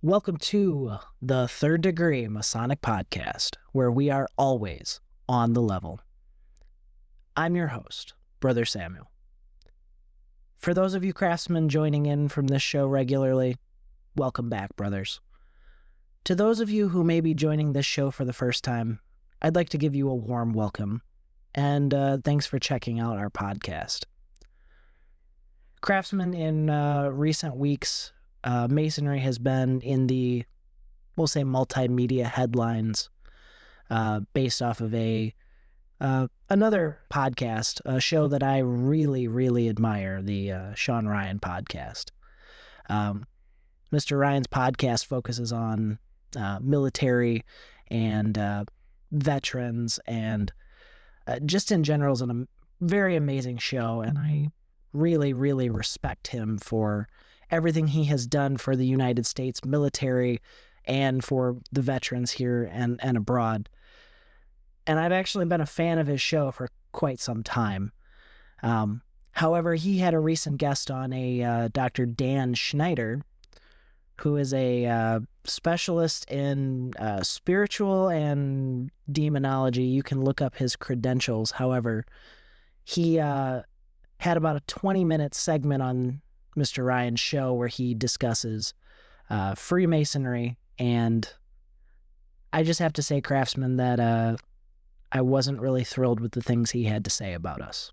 Welcome to the Third Degree Masonic Podcast, where we are always on the level. I'm your host, Brother Samuel. For those of you craftsmen joining in from this show regularly, welcome back, brothers. To those of you who may be joining this show for the first time, I'd like to give you a warm welcome, and thanks for checking out our podcast. Craftsmen, in recent weeks, Masonry has been in the, we'll say, multimedia headlines based off of another podcast, a show that I really, really admire, the Sean Ryan podcast. Mr. Ryan's podcast focuses on military and veterans, and just in general is a very amazing show, and I really, really respect him for everything he has done for the United States military and for the veterans here and abroad. And I've actually been a fan of his show for quite some time. However, he had a recent guest on, Dr. Dan Schneider, who is a specialist in spiritual and demonology. You can look up his credentials. However, he had about a 20-minute segment on Mr. Ryan's show where he discusses Freemasonry, and I just have to say, craftsman, that I wasn't really thrilled with the things he had to say about us.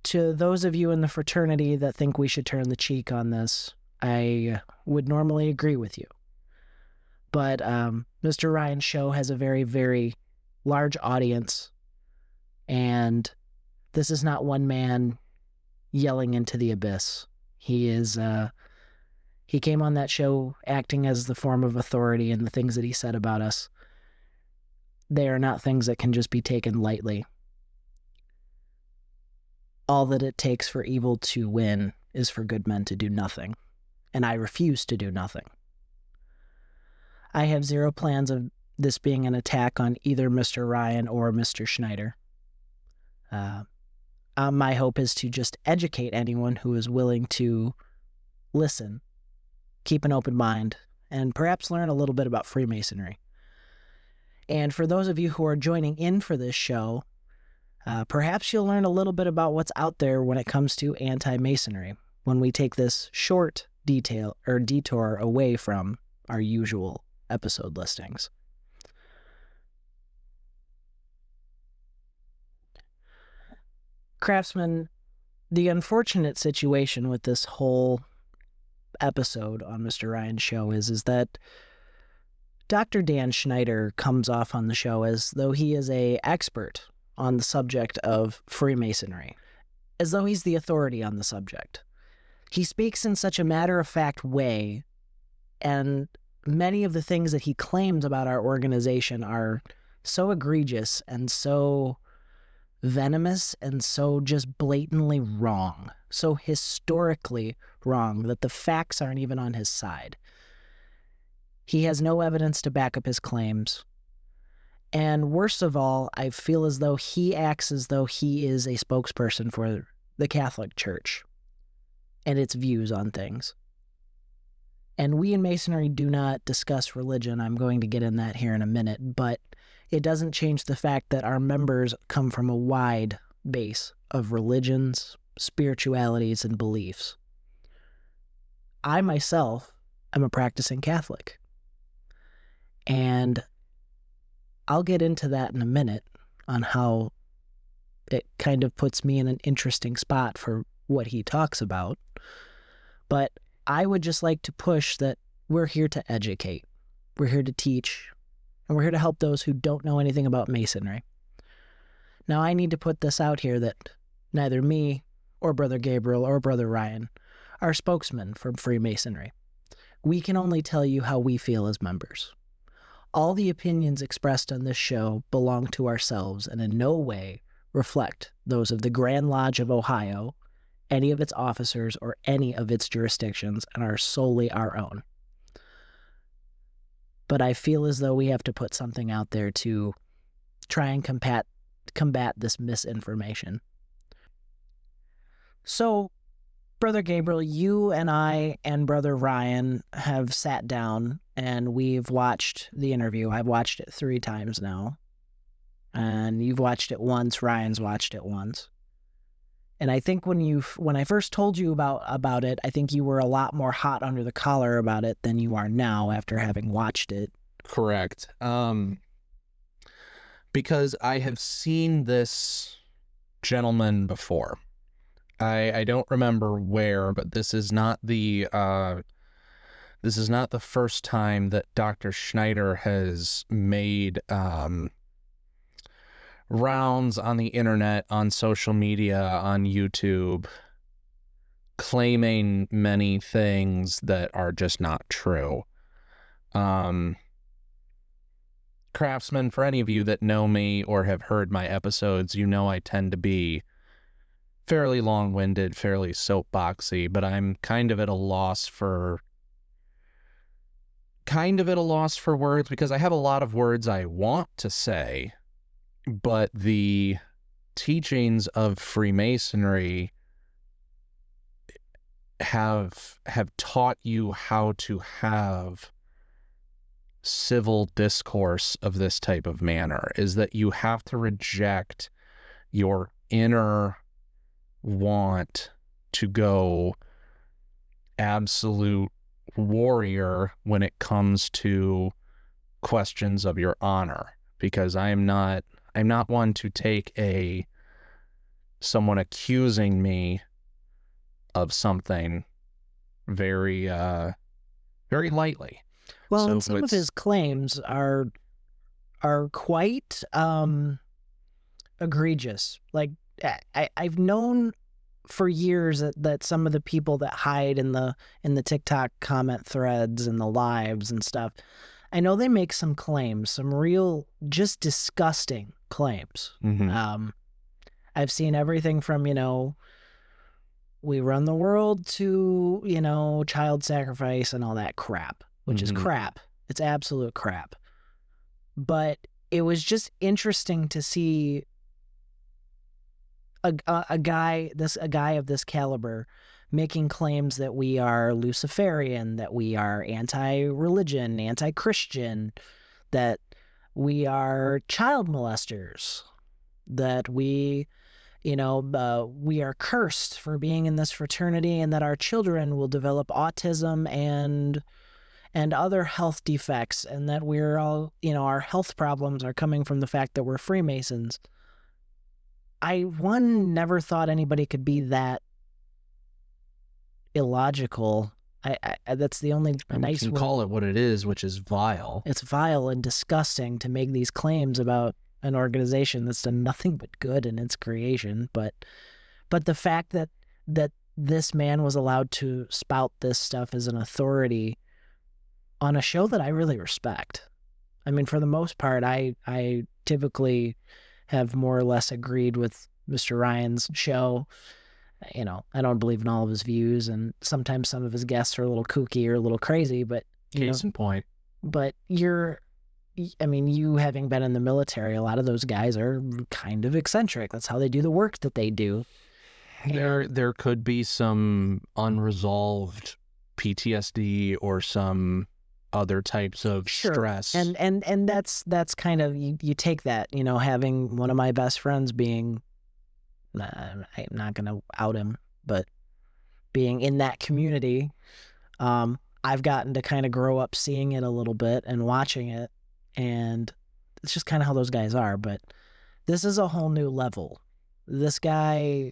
To those of you in the fraternity that think we should turn the cheek on this, I would normally agree with you. But Mr. Ryan's show has a very, very large audience, and this is not one man yelling into the abyss. He came on that show acting as the form of authority, and the things that he said about us, they are not things that can just be taken lightly. All that it takes for evil to win is for good men to do nothing, and I refuse to do nothing. I have zero plans of this being an attack on either Mr. Ryan or Mr. Schneider. My hope is to just educate anyone who is willing to listen, keep an open mind, and perhaps learn a little bit about Freemasonry. And for those of you who are joining in for this show, perhaps you'll learn a little bit about what's out there when it comes to anti-Masonry when we take this short detour away from our usual episode listings. Craftsman, the unfortunate situation with this whole episode on Mr. Ryan's show is that Dr. Dan Schneider comes off on the show as though he is an expert on the subject of Freemasonry, as though he's the authority on the subject. He speaks in such a matter-of-fact way, and many of the things that he claims about our organization are so egregious and so venomous and so just blatantly wrong, so historically wrong that the facts aren't even on his side. He has no evidence to back up his claims. And worst of all, I feel as though he acts as though he is a spokesperson for the Catholic Church and its views on things. And we in Masonry do not discuss religion. I'm going to get in that here in a minute, but it doesn't change the fact that our members come from a wide base of religions, spiritualities, and beliefs. I myself am a practicing Catholic. And I'll get into that in a minute on how it kind of puts me in an interesting spot for what he talks about. But I would just like to push that we're here to educate. We're here to teach. And we're here to help those who don't know anything about Masonry. Now, I need to put this out here that neither me or Brother Gabriel or Brother Ryan are spokesmen for Freemasonry. We can only tell you how we feel as members. All the opinions expressed on this show belong to ourselves and in no way reflect those of the Grand Lodge of Ohio, any of its officers, or any of its jurisdictions, and are solely our own. But I feel as though we have to put something out there to try and combat this misinformation. So, Brother Gabriel, you and I and Brother Ryan have sat down and we've watched the interview. I've watched it 3 times now. And you've watched it once, Ryan's watched it once. And I think when I first told you about it, I think you were a lot more hot under the collar about it than you are now after having watched it. Correct. Because I have seen this gentleman before. I don't remember where, but this is not the first time that Dr. Schneider has made rounds on the internet, on social media, on YouTube, claiming many things that are just not true. Craftsman, for any of you that know me or have heard my episodes, you know I tend to be fairly long-winded, fairly soapboxy, but I'm kind of at a loss for words because I have a lot of words I want to say, but the teachings of Freemasonry have taught you how to have civil discourse of this type of manner, is that you have to reject your inner want to go absolute warrior when it comes to questions of your honor, because I'm not one to take someone accusing me of something very very lightly. Well, and some of his claims are quite egregious. Like I've known for years that some of the people that hide in the TikTok comment threads and the lives and stuff, I know they make some claims, some real just disgusting claims. Mm-hmm. I've seen everything from, we run the world to, child sacrifice and all that crap, which is crap. It's absolute crap. But it was just interesting to see a guy of this caliber making claims that we are Luciferian, that we are anti-religion, anti-Christian, that we are child molesters, that we are cursed for being in this fraternity, and that our children will develop autism and other health defects, and that we're all, our health problems are coming from the fact that we're Freemasons. I never thought anybody could be that illogical. I that's the only nice way. You can call it what it is, which is vile. It's vile and disgusting to make these claims about an organization that's done nothing but good in its creation. But the fact that this man was allowed to spout this stuff as an authority on a show that I really respect. I mean, for the most part, I typically have more or less agreed with Mr. Ryan's show. I don't believe in all of his views, and sometimes some of his guests are a little kooky or a little crazy, but case in point. But you having been in the military, a lot of those guys are kind of eccentric. That's how they do the work that they do. There could be some unresolved PTSD or some other types of stress. And that's kind of, you take that, having one of my best friends being, I'm not going to out him, but being in that community, I've gotten to kind of grow up seeing it a little bit and watching it, and it's just kind of how those guys are. But this is a whole new level. This guy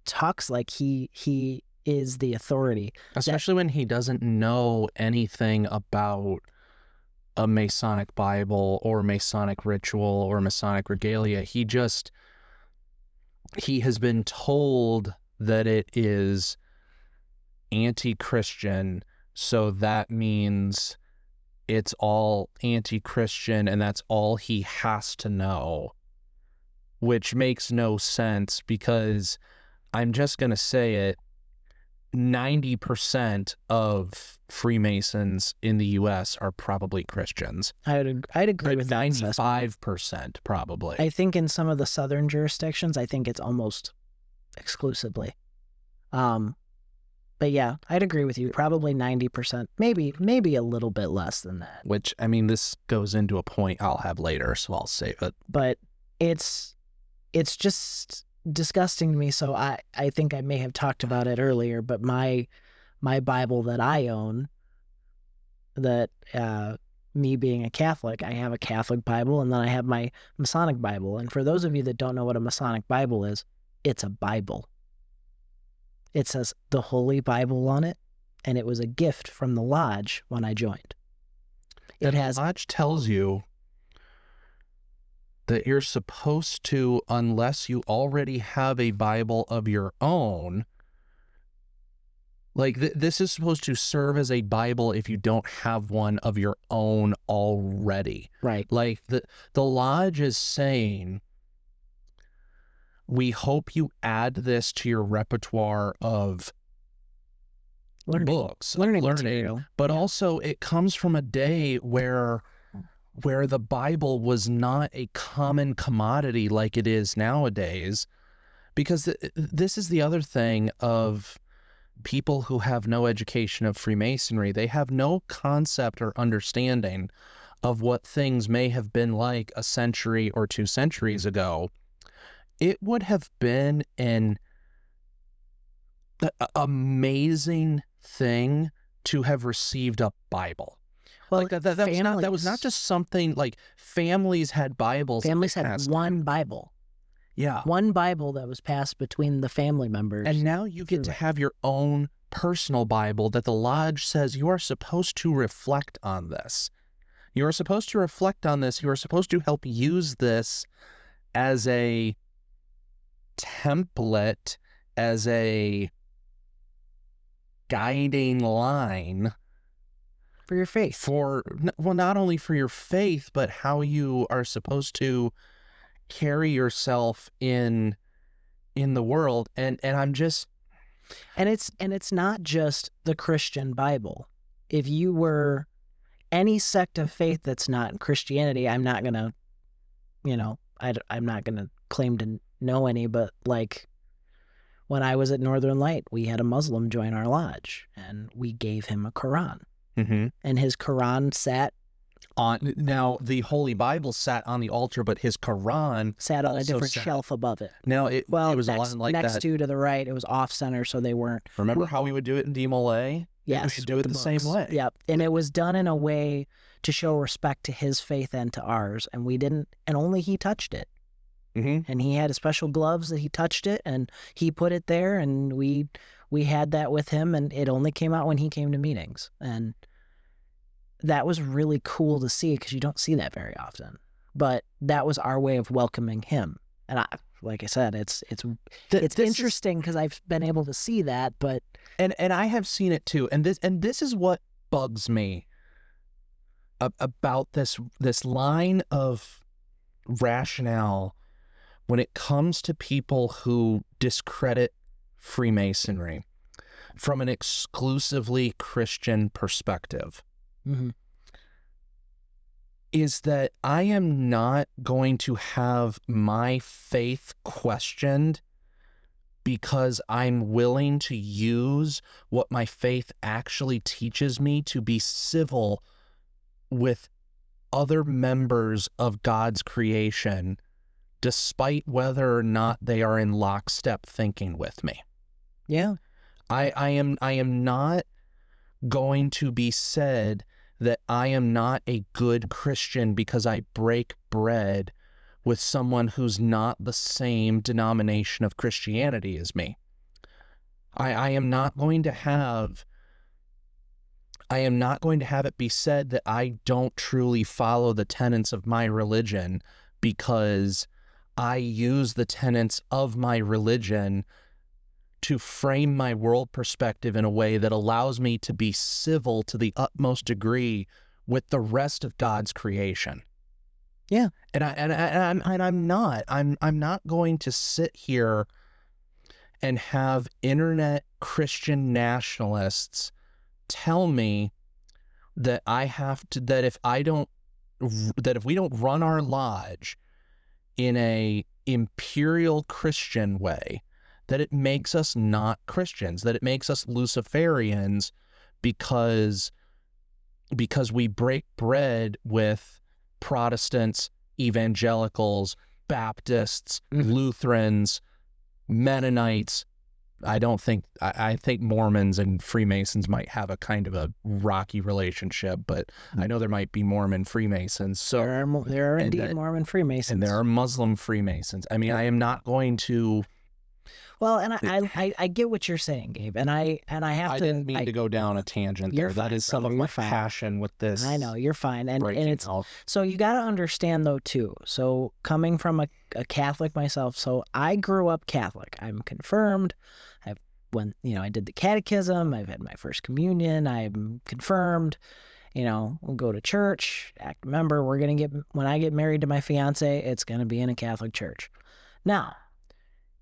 talks like he is the authority. Especially when he doesn't know anything about a Masonic Bible or Masonic ritual or Masonic regalia. He has been told that it is anti-Christian, so that means it's all anti-Christian and that's all he has to know, which makes no sense, because I'm just going to say it, 90% of Freemasons in the U.S. are probably Christians. I'd agree with that. 95% probably. I think in some of the southern jurisdictions, I think it's almost exclusively. But yeah, I'd agree with you. Probably 90%, maybe a little bit less than that. Which, I mean, this goes into a point I'll have later, so I'll save it. But it's just disgusting to me. So I think I may have talked about it earlier, but my Bible that I own, that me being a Catholic, I have a Catholic Bible, and then I have my Masonic Bible. And for those of you that don't know what a Masonic Bible is, it's a Bible. It says the Holy Bible on it, and it was a gift from the lodge when I joined. The lodge tells you that you're supposed to, unless you already have a Bible of your own, like this is supposed to serve as a Bible if you don't have one of your own already. Right. Like the lodge is saying, we hope you add this to your repertoire of books, learning material. But also it comes from a day where the Bible was not a common commodity like it is nowadays. Because this is the other thing of people who have no education of Freemasonry. They have no concept or understanding of what things may have been like a century or 2 centuries ago. It would have been an amazing thing to have received a Bible. Well, like that was not just something like families had Bibles. Families had one Bible. Yeah. One Bible that was passed between the family members. And now you get to have your own personal Bible that the lodge says you are supposed to reflect on this. You are supposed to reflect on this. You are supposed to help use this as a template, as a guiding line for your faith. Not only for your faith, but how you are supposed to carry yourself in the world. And I'm just, and it's not just the Christian Bible. If you were any sect of faith that's not Christianity, I'm not gonna, I'm not gonna claim to know any, but like when I was at Northern Light, we had a Muslim join our lodge, and we gave him a Quran, and his Quran sat on. Now the Holy Bible sat on the altar, but his Quran sat on a different shelf above it. Now it was next, like next that. to the right, it was off center, so they weren't. Remember how we would do it in DMLA? Yes, we should do it the same way. Yep, and it was done in a way to show respect to his faith and to ours, and we didn't, and only he touched it. And he had special gloves that he touched it, and he put it there, and we had that with him, and it only came out when he came to meetings, and that was really cool to see because you don't see that very often. But that was our way of welcoming him, and like I said, it's interesting because I've been able to see that, but and I have seen it too, and this is what bugs me about this line of rationale when it comes to people who discredit Freemasonry from an exclusively Christian perspective, is that I am not going to have my faith questioned because I'm willing to use what my faith actually teaches me to be civil with other members of God's creation, despite whether or not they are in lockstep thinking with me. Yeah. I am not going to be said that I am not a good Christian because I break bread with someone who's not the same denomination of Christianity as me. I am not going to have it be said that I don't truly follow the tenets of my religion because I use the tenets of my religion to frame my world perspective in a way that allows me to be civil to the utmost degree with the rest of God's creation. Yeah. And I'm not going to sit here and have internet Christian nationalists tell me that if we don't run our lodge in a imperial Christian way, that it makes us not Christians, that it makes us Luciferians because we break bread with Protestants, evangelicals, Baptists, Lutherans, Mennonites. I think Mormons and Freemasons might have a kind of a rocky relationship, but I know there might be Mormon Freemasons. So there are indeed Mormon Freemasons. And there are Muslim Freemasons. I mean, I am not going to... Well, and I get what you're saying, Gabe, and I didn't mean to go down a tangent there. That is some of my passion with this. I know, you're fine, and it's so you got to understand though too. So coming from a Catholic myself, so I grew up Catholic. I'm confirmed. I did the catechism. I've had my first communion. I'm confirmed. We'll go to church, act a member. When I get married to my fiance, it's gonna be in a Catholic church. Now,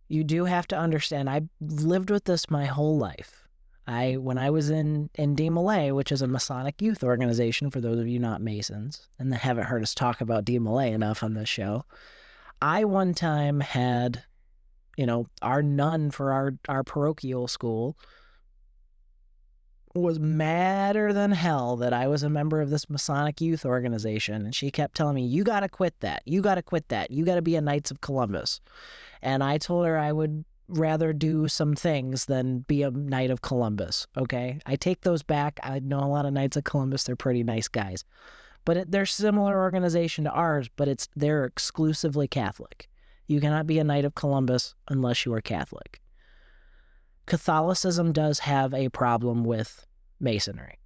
you do have to understand, I've lived with this my whole life. When I was in DMLA, which is a Masonic youth organization, for those of you not Masons, and that haven't heard us talk about DMLA enough on this show, I one time had, our nun for our parochial school was madder than hell that I was a member of this Masonic youth organization, and she kept telling me, you got to quit that. You got to quit that. You got to be a Knights of Columbus. And I told her I would rather do some things than be a Knight of Columbus, okay? I take those back. I know a lot of Knights of Columbus. They're pretty nice guys. But they're a similar organization to ours, but they're exclusively Catholic. You cannot be a Knight of Columbus unless you are Catholic. Catholicism does have a problem with Masonry,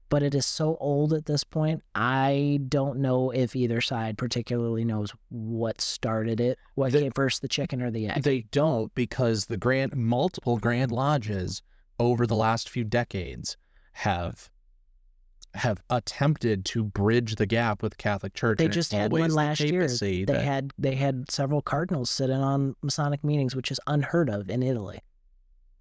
but it is so old at this point, I don't know if either side particularly knows what started it, what came first, the chicken or the egg. They don't, because the multiple Grand Lodges over the last few decades have attempted to bridge the gap with Catholic Church. They just had one last year. They had several cardinals sit in on Masonic meetings, which is unheard of in Italy.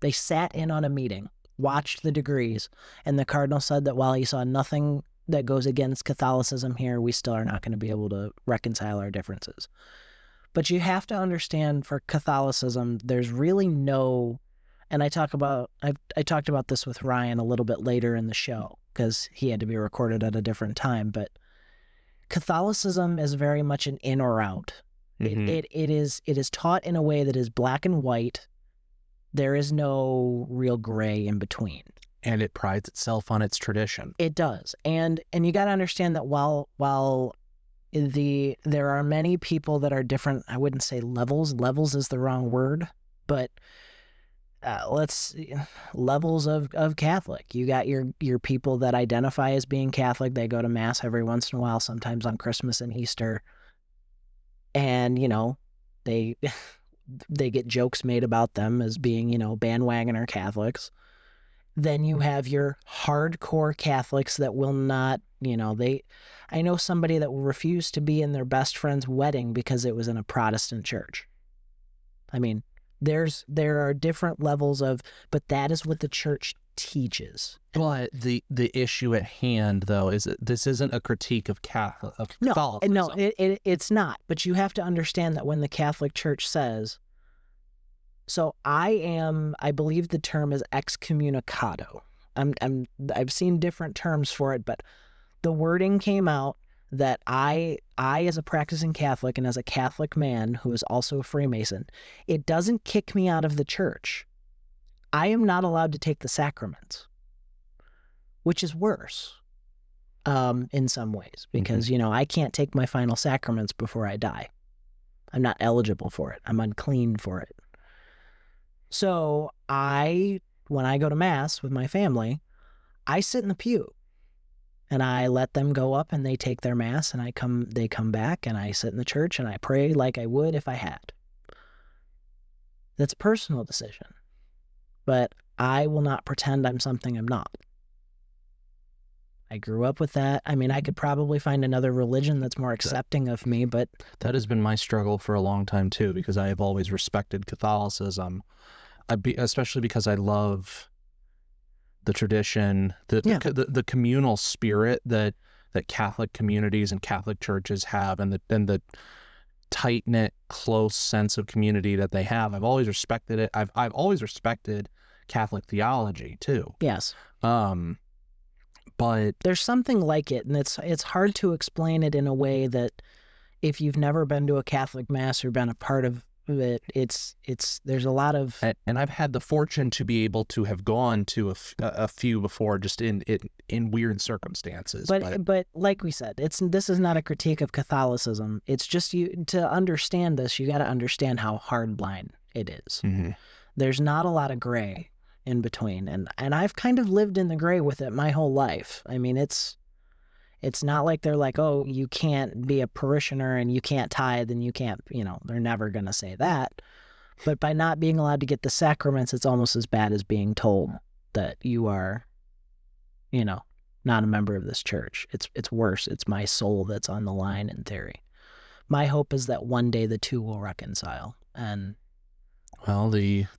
They sat in on a meeting, watched the degrees, and the cardinal said that while he saw nothing that goes against Catholicism here, we still are not going to be able to reconcile our differences. But you have to understand, for Catholicism, there's really no, and I talked about this with Ryan a little bit later in the show because he had to be recorded at a different time, but Catholicism is very much an in or out. Mm-hmm. It is taught in a way that is black and white. There is no real gray in between. And it prides itself on its tradition. It does. And you got to understand that while there are many people that are different, I wouldn't say levels. Levels is the wrong word, but levels of Catholic. You got your people that identify as being Catholic. They go to Mass every once in a while, sometimes on Christmas and Easter. And, they get jokes made about them as being, bandwagoner Catholics. Then you have your hardcore Catholics that will not, I know somebody that will refuse to be in their best friend's wedding because it was in a Protestant church. I mean, there are different levels but that is what the church teaches. Well, the issue at hand, though, is that this isn't a critique of Catholicism. No, it's not. But you have to understand that when the Catholic Church says, so I believe the term is excommunicado. I've seen different terms for it, but the wording came out that I as a practicing Catholic and as a Catholic man who is also a Freemason, it doesn't kick me out of the church. I am not allowed to take the sacraments, which is worse in some ways because, I can't take my final sacraments before I die. I'm not eligible for it. I'm unclean for it. So when I go to Mass with my family, I sit in the pew and I let them go up and they take their Mass and they come back and I sit in the church and I pray like I would if I had. That's a personal decision. But I will not pretend I'm something I'm not. I grew up with that. I mean, I could probably find another religion that's more accepting of me, but... That has been my struggle for a long time, too, because I have always respected Catholicism, especially because I love the tradition, the communal spirit that Catholic communities and Catholic churches have, and tight-knit, close sense of community that they have. I've always respected it. I've always respected Catholic theology too. Yes. But there's something like it, and it's hard to explain it in a way that if you've never been to a Catholic Mass or been a part of it, it's there's a lot of... And I've had the fortune to be able to have gone to a few before, just in weird circumstances. But like we said, this is not a critique of Catholicism. It's just to understand this, you got to understand how hardline it is. Mm-hmm. There's not a lot of gray in between, and I've kind of lived in the gray with it my whole life. I mean, it's not like they're like, oh, you can't be a parishioner and you can't tithe and you can't, they're never going to say that. But by not being allowed to get the sacraments, it's almost as bad as being told that you are, not a member of this church. It's worse. It's my soul that's on the line in theory. My hope is that one day the two will reconcile. And well,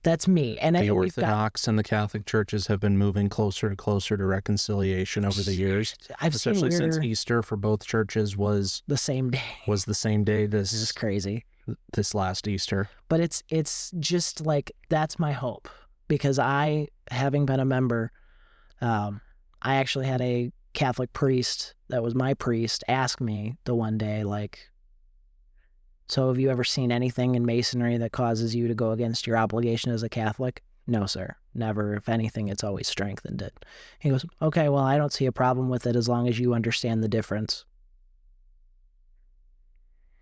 that's me. And the Orthodox and the Catholic churches have been moving closer and closer to reconciliation over the years. Especially since Easter for both churches was the same day. This is crazy. This last Easter. But it's just like, that's my hope, because having been a member, I actually had a Catholic priest that was my priest ask me the one day, like, so have you ever seen anything in Masonry that causes you to go against your obligation as a Catholic? No, sir. Never. If anything, it's always strengthened it. He goes, okay, well, I don't see a problem with it as long as you understand the difference.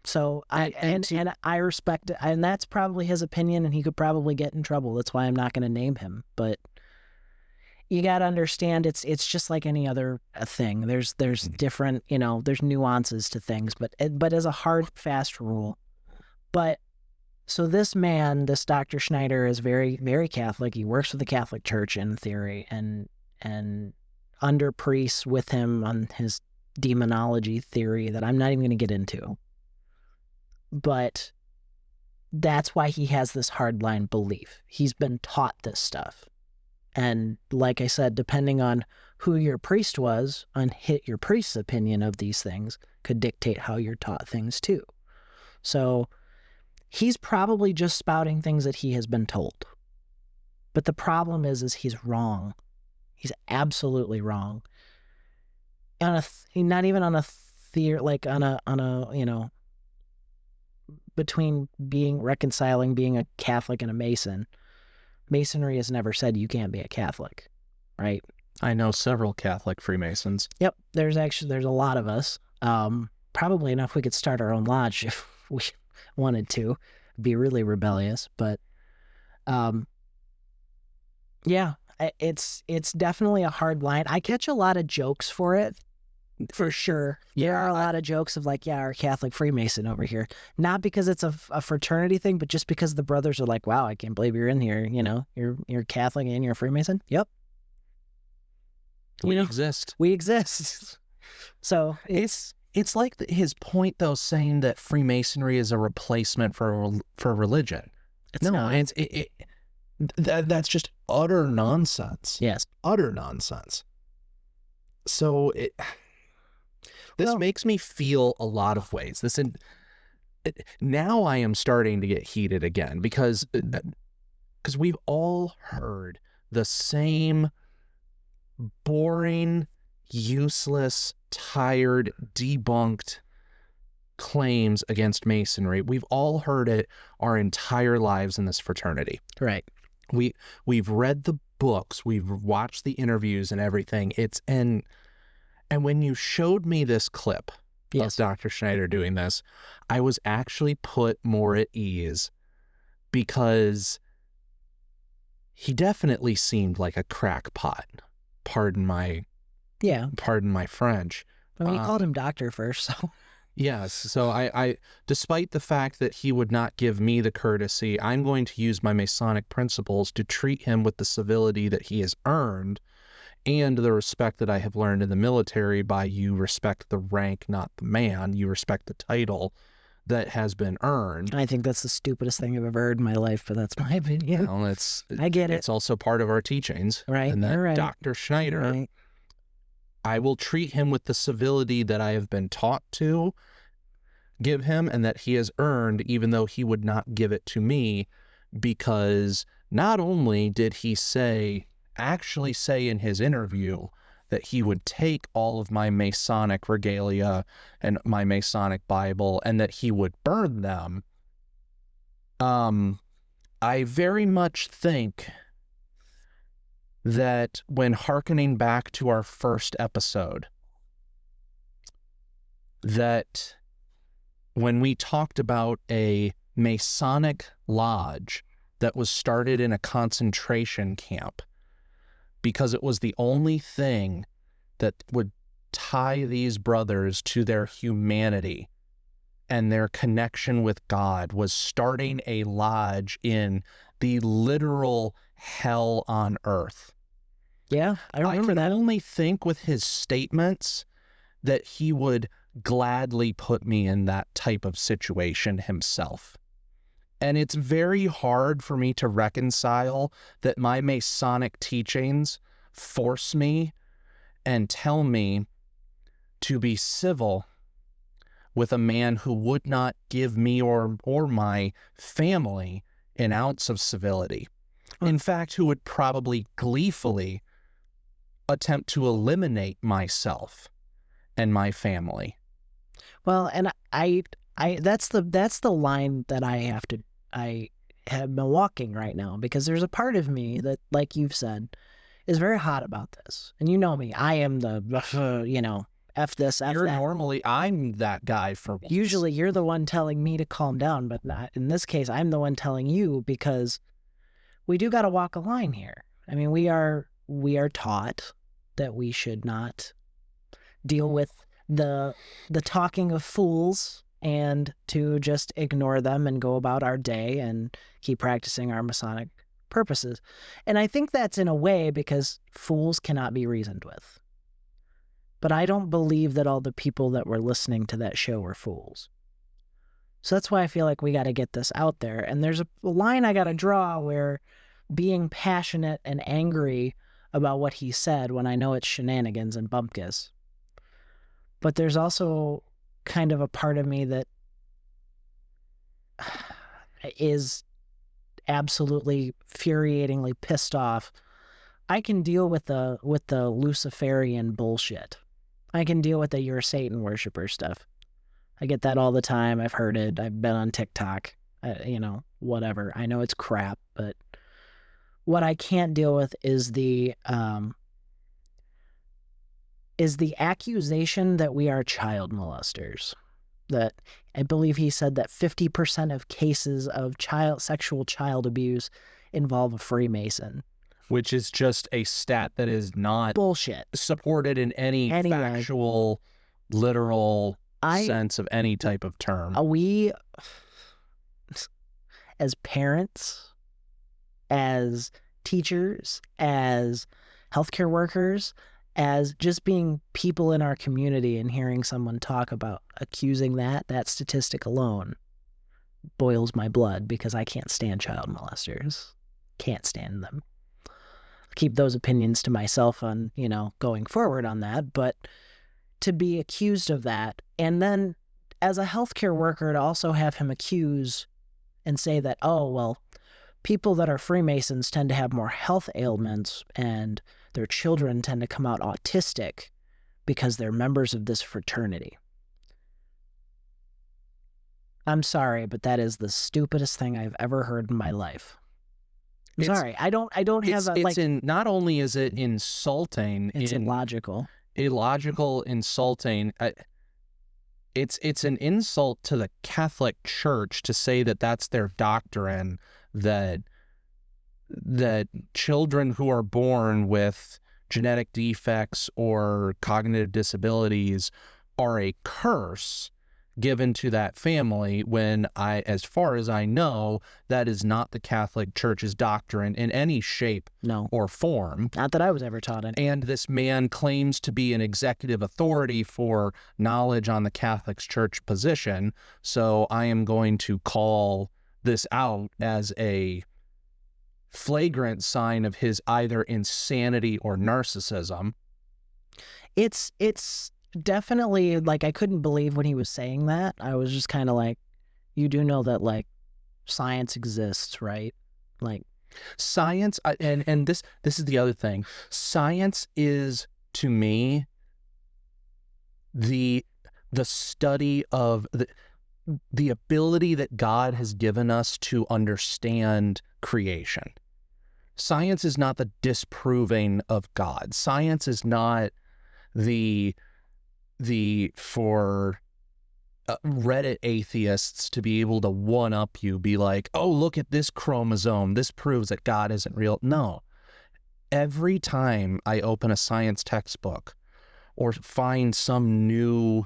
So and I respect it, and that's probably his opinion, and he could probably get in trouble. That's why I'm not going to name him. But you got to understand, it's just like any other thing. There's different, there's nuances to things, but as a hard, fast rule. But so this man, this Dr. Schneider, is very, very Catholic. He works for the Catholic Church in theory, and under priests with him on his demonology theory that I'm not even going to get into. But that's why he has this hardline belief. He's been taught this stuff. And like I said, depending on who your priest was, your priest's opinion of these things could dictate how you're taught things too. So he's probably just spouting things that he has been told. But the problem is he's wrong. He's absolutely wrong. Not even on a theory, like on a between reconciling being a Catholic and a Mason. Masonry has never said you can't be a Catholic, right? I know several Catholic Freemasons. Yep, there's a lot of us. Probably enough we could start our own lodge if we wanted to. Be really rebellious, but yeah, it's definitely a hard line. I catch a lot of jokes for it. For sure. Yeah, there are a lot of jokes of like, yeah, our Catholic Freemason over here. Not because it's a fraternity thing, but just because the brothers are like, wow, I can't believe you're in here. You're Catholic and you're a Freemason. Yep. We exist. We exist. So it's like his point, though, saying that Freemasonry is a replacement for religion. That's just utter nonsense. Yes. Utter nonsense. So this makes me feel a lot of ways. Now I am starting to get heated again because we've all heard the same boring, useless, tired, debunked claims against Masonry. We've all heard it our entire lives in this fraternity. Right. We've read the books, we've watched the interviews and everything. And when you showed me this clip of Dr. Schneider doing this, I was actually put more at ease because he definitely seemed like a crackpot. Pardon my French. I mean, he called him doctor first, so. Yes. So I, despite the fact that he would not give me the courtesy, I'm going to use my Masonic principles to treat him with the civility that he has earned and the respect that I have learned in the military by you respect the rank, not the man. You respect the title that has been earned. I think that's the stupidest thing I've ever heard in my life, but that's my opinion. Well, I get it. It's also part of our teachings. Right. And that right. Dr. Schneider, I will treat him with the civility that I have been taught to, give him and that he has earned, even though he would not give it to me, because not only did he actually say in his interview that he would take all of my Masonic regalia and my Masonic Bible and that he would burn them, I very much think that when hearkening back to our first episode, that when we talked about a Masonic lodge that was started in a concentration camp because it was the only thing that would tie these brothers to their humanity and their connection with God, was starting a lodge in the literal hell on earth. Yeah, I remember that. I can only think with his statements that he would gladly put me in that type of situation himself. And it's very hard for me to reconcile that my Masonic teachings force me and tell me to be civil with a man who would not give me or my family an ounce of civility. In fact, who would probably gleefully attempt to eliminate myself and my family. Well, and I that's the line that I have been walking right now, because there's a part of me that, like you've said, is very hot about this. And you know me, I am the F this, F You're that. normally, I'm that guy for once. Usually you're the one telling me to calm down, but in this case, I'm the one telling you, because we do got to walk a line here. I mean, we are taught that we should not deal with the talking of fools and to just ignore them and go about our day and keep practicing our Masonic purposes. And I think that's in a way because fools cannot be reasoned with. But I don't believe that all the people that were listening to that show were fools. So that's why I feel like we got to get this out there. And there's a line I got to draw where being passionate and angry about what he said when I know it's shenanigans and bumpkiss. But there's also kind of a part of me that is absolutely infuriatingly pissed off. I can deal with the Luciferian bullshit. I can deal with the you're a Satan worshiper stuff. I get that all the time. I've heard it. I've been on TikTok. Whatever. I know it's crap, but what I can't deal with is the accusation that we are child molesters. That I believe he said that 50% of cases of sexual child abuse involve a Freemason. Which is just a stat that is not bullshit supported in any factual, literal sense of any type of term. We, as parents, as teachers, as healthcare workers, as just being people in our community and hearing someone talk about accusing that statistic alone boils my blood, because I can't stand child molesters. Can't stand them. Keep those opinions to myself on, going forward on that, but to be accused of that, and then as a healthcare worker to also have him accuse and say that, oh, well, people that are Freemasons tend to have more health ailments and their children tend to come out autistic because they're members of this fraternity. I'm sorry, but that is the stupidest thing I've ever heard in my life. Sorry, I don't have not only is it insulting, it's illogical, insulting. It's an insult to the Catholic Church to say that that's their doctrine, that children who are born with genetic defects or cognitive disabilities are a curse given to that family, when as far as I know, that is not the Catholic Church's doctrine in any shape or form. Not that I was ever taught it. And this man claims to be an executive authority for knowledge on the Catholic Church position, so I am going to call this out as a flagrant sign of his either insanity or narcissism. It's definitely, like, I couldn't believe when he was saying that. I was just kind of like, you do know that, like, science exists, right? Like, Science, and this is the other thing. Science is, to me, the study of the ability that God has given us to understand creation. Science is not the disproving of God. Science is not the for Reddit atheists to be able to one up you, be like, oh, look at this chromosome. This proves that God isn't real. No. Every time I open a science textbook or find some new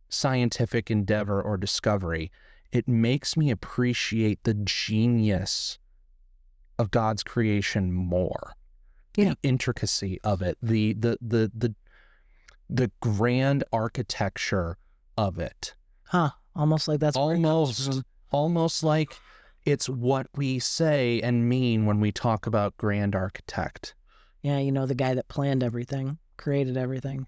scientific endeavor or discovery, it makes me appreciate the genius of God's creation more. Yeah. The intricacy of it, the grand architecture of it. huh? Almost like that's where it comes from. Almost like it's what we say and mean when we talk about grand architect. Yeah, you know, the guy that planned everything, created everything.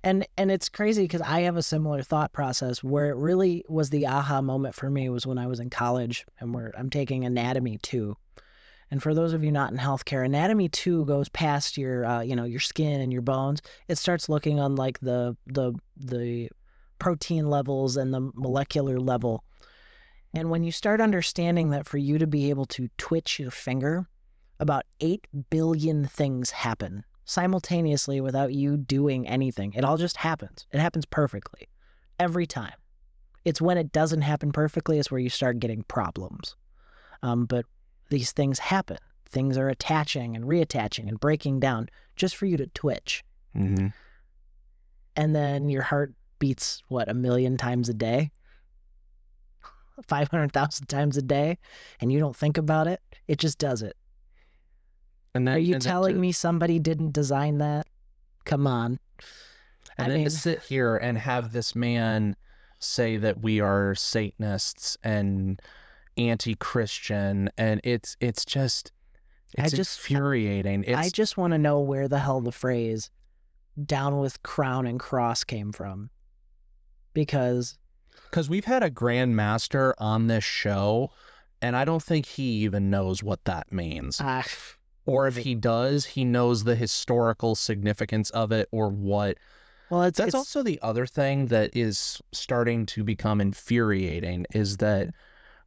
And it's crazy because I have a similar thought process where it really was the aha moment for me was when I was in college and I'm taking Anatomy 2. And for those of you not in healthcare, Anatomy 2 goes past your, your skin and your bones. It starts looking on like the protein levels and the molecular level. And when you start understanding that for you to be able to twitch your finger, about 8 billion things happen simultaneously without you doing anything. It all just happens. It happens perfectly every time. It's when it doesn't happen perfectly is where you start getting problems. But these things happen. Things are attaching and reattaching and breaking down just for you to twitch. Mm-hmm. And then your heart beats, 1 million times a day? 500,000 times a day? And you don't think about it? It just does it. And are you telling me somebody didn't design that? Come on. And then to sit here and have this man say that we are Satanists and anti-Christian, and it's infuriating. I just want to know where the hell the phrase "down with crown and cross" came from, because we've had a Grand Master on this show, and I don't think he even knows what that means. Or if he does, he knows the historical significance of it or what. Well, that's also the other thing that is starting to become infuriating is that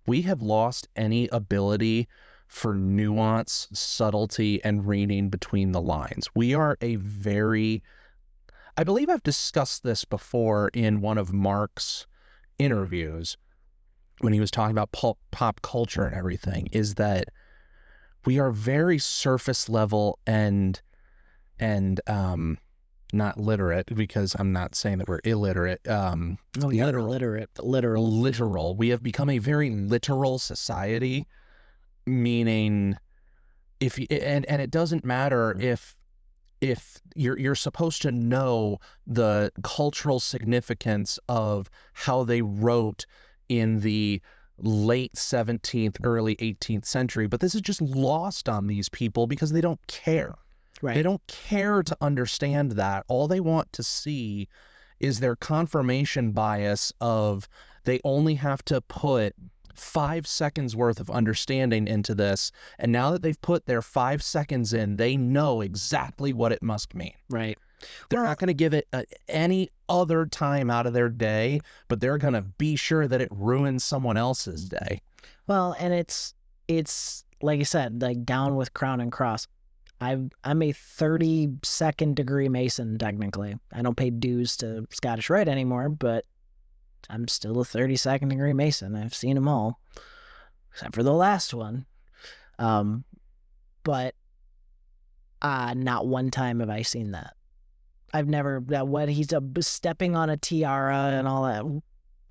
we have lost any ability for nuance, subtlety, and reading between the lines. We are I believe I've discussed this before in one of Mark's interviews when he was talking about pop culture and everything, is that we are very surface level and not literate, because I'm not saying that we're illiterate. No, you're illiterate, but literal. Literal. We have become a very literal society, meaning and it doesn't matter if you're supposed to know the cultural significance of how they wrote in the late 17th, early 18th century, but this is just lost on these people because they don't care. Right. They don't care to understand that. All they want to see is their confirmation bias of they only have to put 5 seconds worth of understanding into this, and now that they've put their 5 seconds in, they know exactly what it must mean. Right. They're not going to give it any other time out of their day, but they're going to be sure that it ruins someone else's day. Well, and it's like I said, like down with crown and cross. I'm a 32nd degree Mason, technically. I don't pay dues to Scottish Rite anymore, but I'm still a 32nd degree Mason. I've seen them all, except for the last one. But not one time have I seen that. I've never, what he's stepping on a tiara and all that.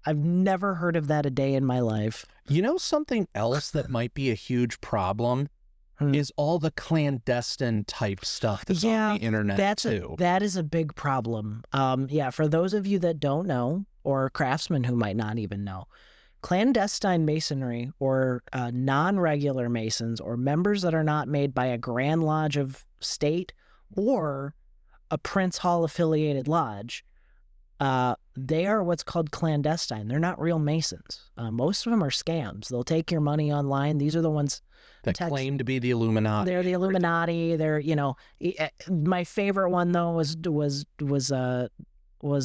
I've never heard of that a day in my life. You know, something else that might be a huge problem is all the clandestine type stuff that's on the internet too. That is a big problem. For those of you that don't know, or craftsmen who might not even know, clandestine masonry, or non-regular masons, or members that are not made by a Grand Lodge of State or a Prince Hall affiliated lodge, They are what's called clandestine. They're not real Masons. Most of them are scams. They'll take your money online. These are the ones that claim to be the Illuminati. They're the Illuminati. They're, my favorite one though was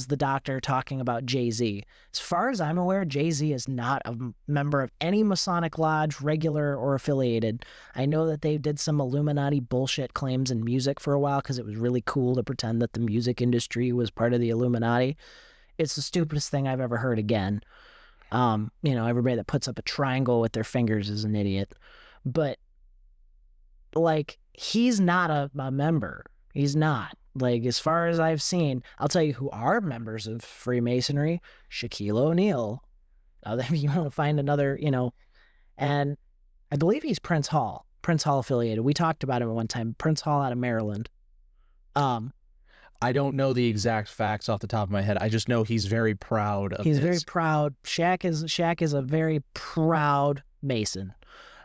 the doctor talking about Jay-Z. As far as I'm aware, Jay-Z is not a member of any Masonic lodge, regular or affiliated. I know that they did some Illuminati bullshit claims in music for a while because it was really cool to pretend that the music industry was part of the Illuminati. It's the stupidest thing I've ever heard again. Everybody that puts up a triangle with their fingers is an idiot. But, like, he's not a member. He's not. Like, as far as I've seen, I'll tell you who are members of Freemasonry: Shaquille O'Neal. You won't find another, and I believe he's Prince Hall affiliated. We talked about him at one time. Prince Hall out of Maryland. I don't know the exact facts off the top of my head. I just know he's very proud of He's very proud. Shaq is a very proud Mason.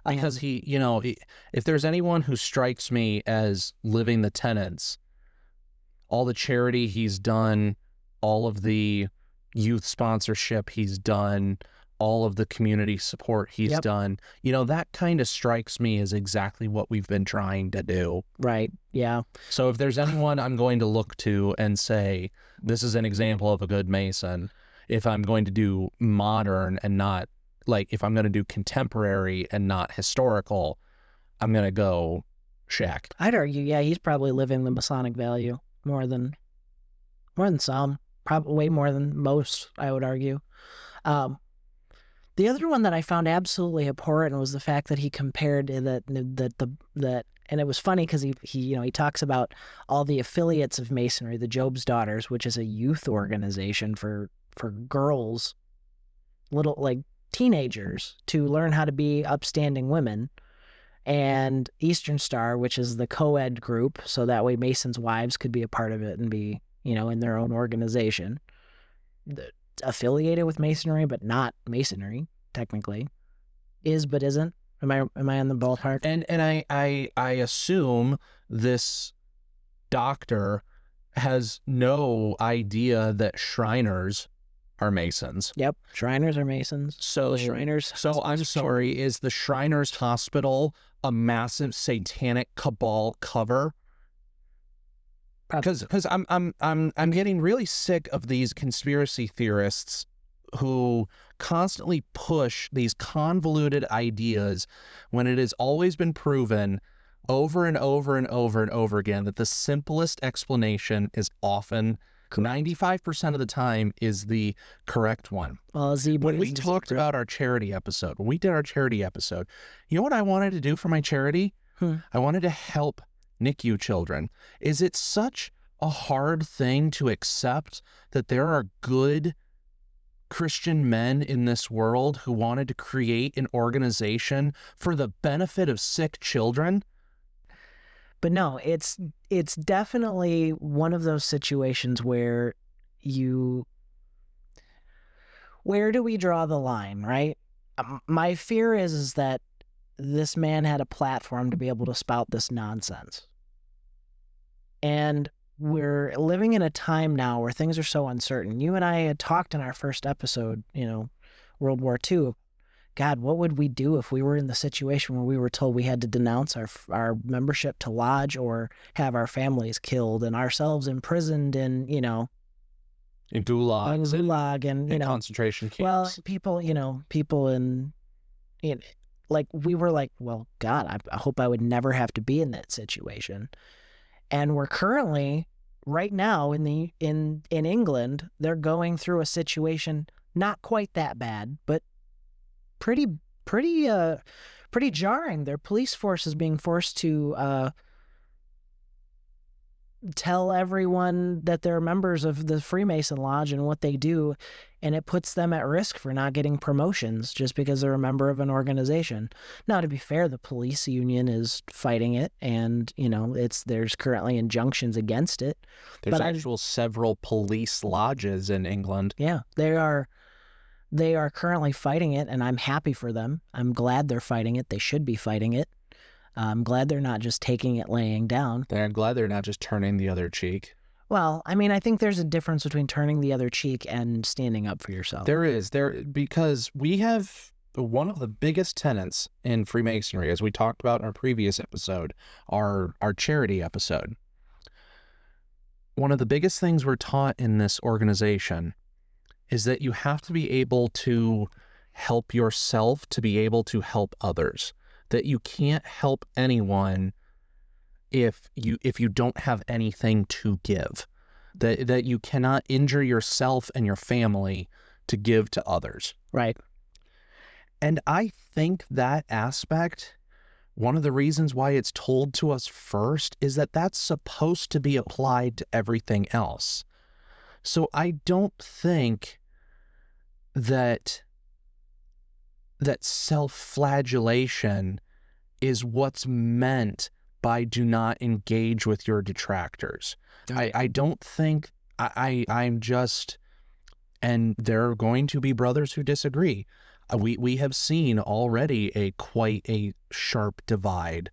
Because if there's anyone who strikes me as living the tenets, all the charity he's done, all of the youth sponsorship he's done, all of the community support he's done, that kind of strikes me as exactly what we've been trying to do. Right. Yeah. So if there's anyone I'm going to look to and say, this is an example of a good Mason, if I'm going to do modern and not, like, if I'm going to do contemporary and not historical, I'm going to go Shaq. I'd argue, yeah, he's probably living the Masonic value more than some, probably way more than most, I would argue. The other one that I found absolutely abhorrent was the fact that he compared that, and it was funny because he talks about all the affiliates of Masonry, the Job's Daughters, which is a youth organization for girls, little, like, teenagers, to learn how to be upstanding women, and Eastern Star, which is the co-ed group, so that way Masons' wives could be a part of it and be, in their own organization, affiliated with Masonry but not Masonry technically, but isn't. Am I on the ballpark? And I assume this doctor has no idea that Shriners are Masons. Yep, Shriners are Masons. So I'm sorry, is the Shriners Hospital a massive satanic cabal cover? Because I'm getting really sick of these conspiracy theorists who constantly push these convoluted ideas when it has always been proven over and over and over and over again that the simplest explanation is often 95% of the time is the correct one. Well, when we talked about our charity episode, when we did our charity episode, you know what I wanted to do for my charity? I wanted to help NICU children. Is it such a hard thing to accept that there are good Christian men in this world who wanted to create an organization for the benefit of sick children? But no, it's definitely one of those situations where where do we draw the line, right? My fear is that this man had a platform to be able to spout this nonsense. And we're living in a time now where things are so uncertain. You and I had talked in our first episode, World War II. God, what would we do if we were in the situation where we were told we had to denounce our membership to lodge or have our families killed and ourselves imprisoned in gulag and concentration camps? Well, people in like, we were like, well, God, I hope I would never have to be in that situation. And we're currently right now in England, they're going through a situation not quite that bad, but pretty jarring. Their police force is being forced to tell everyone that they're members of the Freemason Lodge and what they do, and it puts them at risk for not getting promotions just because they're a member of an organization. Now, to be fair, the police union is fighting it, and there's currently injunctions against it. There's several police lodges in England. Yeah, they are currently fighting it, and I'm happy for them. I'm glad they're fighting it. They should be fighting it. I'm glad they're not just taking it laying down. I'm glad they're not just turning the other cheek. Well, I mean, I think there's a difference between turning the other cheek and standing up for yourself. There is, because we have one of the biggest tenets in Freemasonry, as we talked about in our previous episode, our charity episode. One of the biggest things we're taught in this organization is that you have to be able to help yourself to be able to help others. That you can't help anyone if you don't have anything to give. That you cannot injure yourself and your family to give to others. Right. And I think that aspect, one of the reasons why it's told to us first is that that's supposed to be applied to everything else. So I don't think that self-flagellation is what's meant by do not engage with your detractors. I don't think I'm just, and there are going to be brothers who disagree. We have seen already quite a sharp divide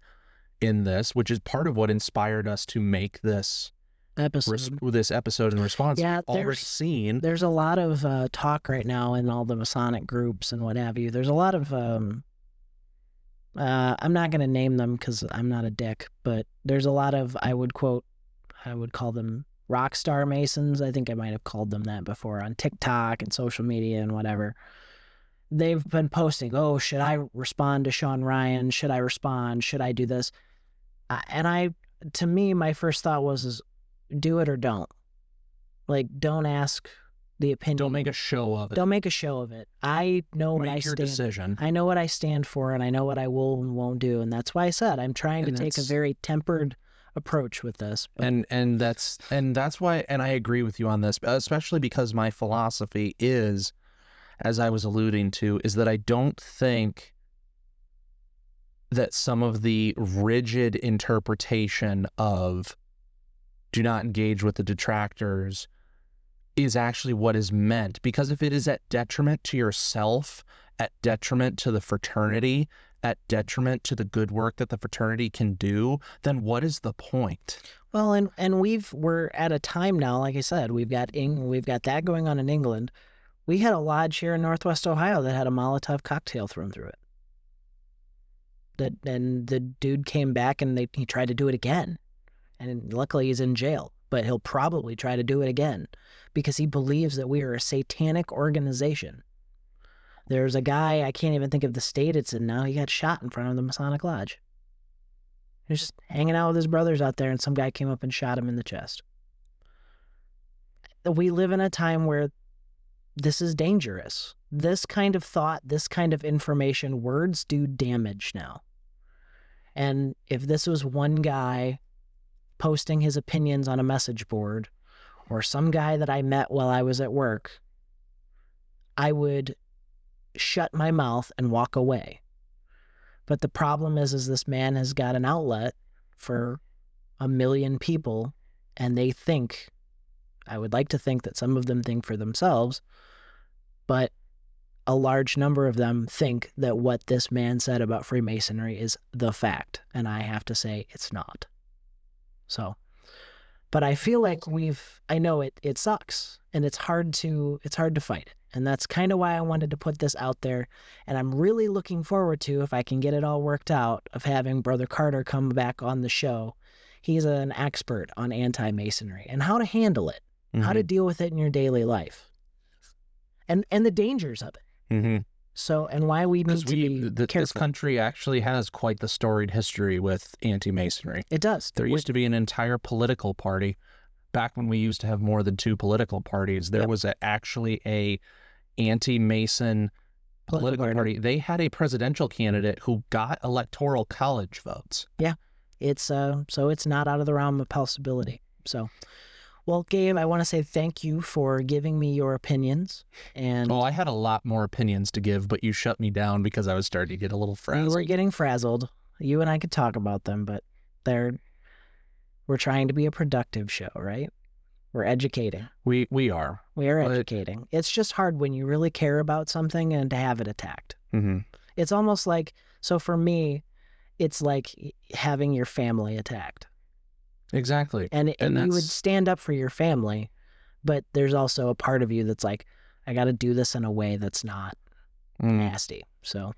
in this, which is part of what inspired us to make this episode in response. Yeah, there's a lot of talk right now in all the Masonic groups and what have you. There's a lot of I'm not going to name them because I'm not a dick, but there's a lot of, I would call them rock star Masons. I think I might have called them that before on TikTok and social media and whatever. They've been posting, oh, should I respond to Sean Ryan? Should I respond? Should I do this? To me, my first thought was do it or don't. Like, don't ask the opinion. Don't make a show of it. Don't make a show of it. I know what I stand. Make your decision. I know what I stand for, and I know what I will and won't do, and that's why I said I'm trying to take a very tempered approach with this. And that's why, and I agree with you on this, especially because my philosophy is, as I was alluding to, is that I don't think that some of the rigid interpretation of do not engage with the detractors is actually what is meant. Because if it is at detriment to yourself, at detriment to the fraternity, at detriment to the good work that the fraternity can do, then what is the point? Well, and we're at a time now, like I said, we've got that going on in England. We had a lodge here in Northwest Ohio that had a Molotov cocktail thrown through it. And the dude came back and he tried to do it again. And luckily he's in jail, but he'll probably try to do it again because he believes that we are a satanic organization. There's a guy, I can't even think of the state it's in now, he got shot in front of the Masonic Lodge. He was just hanging out with his brothers out there and some guy came up and shot him in the chest. We live in a time where this is dangerous. This kind of thought, this kind of information, words do damage now. And if this was one guy posting his opinions on a message board or some guy that I met while I was at work, I would shut my mouth and walk away. But the problem is this man has got an outlet for 1 million people, and they think, I would like to think that some of them think for themselves, but a large number of them think that what this man said about Freemasonry is the fact, and I have to say it's not. So, but I feel like I know it sucks, and it's hard to fight it. And that's kind of why I wanted to put this out there. And I'm really looking forward to, if I can get it all worked out, of having Brother Carter come back on the show. He's an expert on anti-Masonry and how to handle it, how to deal with it in your daily life, and the dangers of it. Mm-hmm. So, and why we need to be careful. This country actually has quite the storied history with anti-Masonry. It does. There used to be an entire political party. Back when we used to have more than 2 political parties, there was actually a anti-Mason political party. They had a presidential candidate who got electoral college votes. Yeah, it's so it's not out of the realm of possibility. So, well, Gabe, I want to say thank you for giving me your opinions. And I had a lot more opinions to give, but you shut me down because I was starting to get a little frazzled. You were getting frazzled. You and I could talk about them, but we're trying to be a productive show, right? We're educating. We are. We are educating. It's just hard when you really care about something and to have it attacked. Mm-hmm. It's almost like, so for me, it's like having your family attacked. Exactly. And And you would that's stand up for your family, but there's also a part of you that's like, I got to do this in a way that's not nasty. So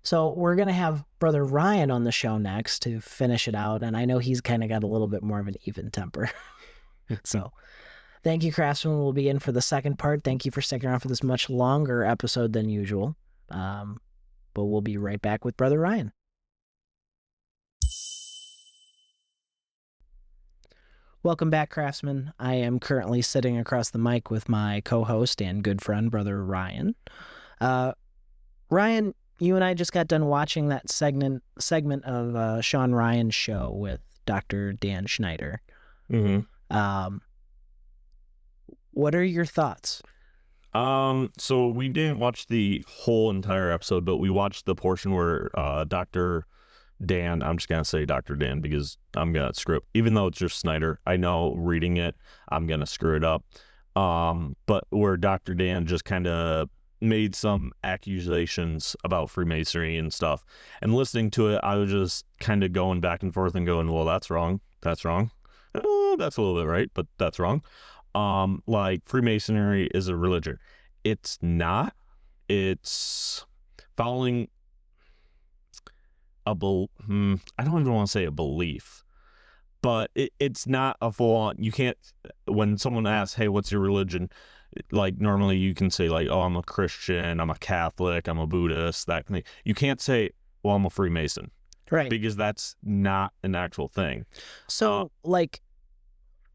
we're going to have Brother Ryan on the show next to finish it out. And I know he's kind of got a little bit more of an even temper. So thank you, Craftsman. We'll be in for the second part. Thank you for sticking around for this much longer episode than usual. But we'll be right back with Brother Ryan. Welcome back, Craftsman. I am currently sitting across the mic with my co-host and good friend, Brother Ryan. Ryan, you and I just got done watching that segment of Sean Ryan's show with Dr. Dan Schneider. Mm-hmm. What are your thoughts? So we didn't watch the whole entire episode, but we watched the portion where Dr. Dan, I'm just gonna say Dr. Dan because I'm gonna screw up. Even though it's just Snyder, I know reading it, I'm gonna screw it up. But where Dr. Dan just kind of made some accusations about Freemasonry and stuff, and listening to it, I was just kind of going back and forth and going, well, that's wrong. That's wrong. That's a little bit right, but that's wrong. Like Freemasonry is a religion. It's not. It's following I don't even want to say a belief, but it's not a full on. You can't, when someone asks, hey, what's your religion? Like normally you can say like, oh, I'm a Christian, I'm a Catholic, I'm a Buddhist, that kind of thing. You can't say, well, I'm a Freemason. Right. Because that's not an actual thing. So like,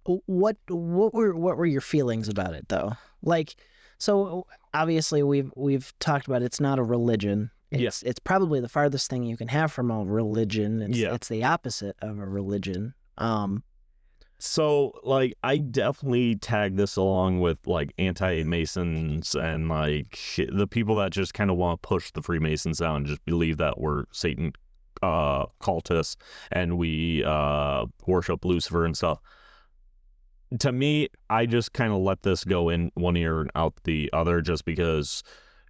what were your feelings about it though? Like, so obviously we've talked about it's not a religion. It's probably the farthest thing you can have from a religion. It's the opposite of a religion. So like I definitely tag this along with like anti-Masons and like the people that just kind of want to push the Freemasons out and just believe that we're Satan cultists and we worship Lucifer and stuff. To me, I just kind of let this go in one ear and out the other just because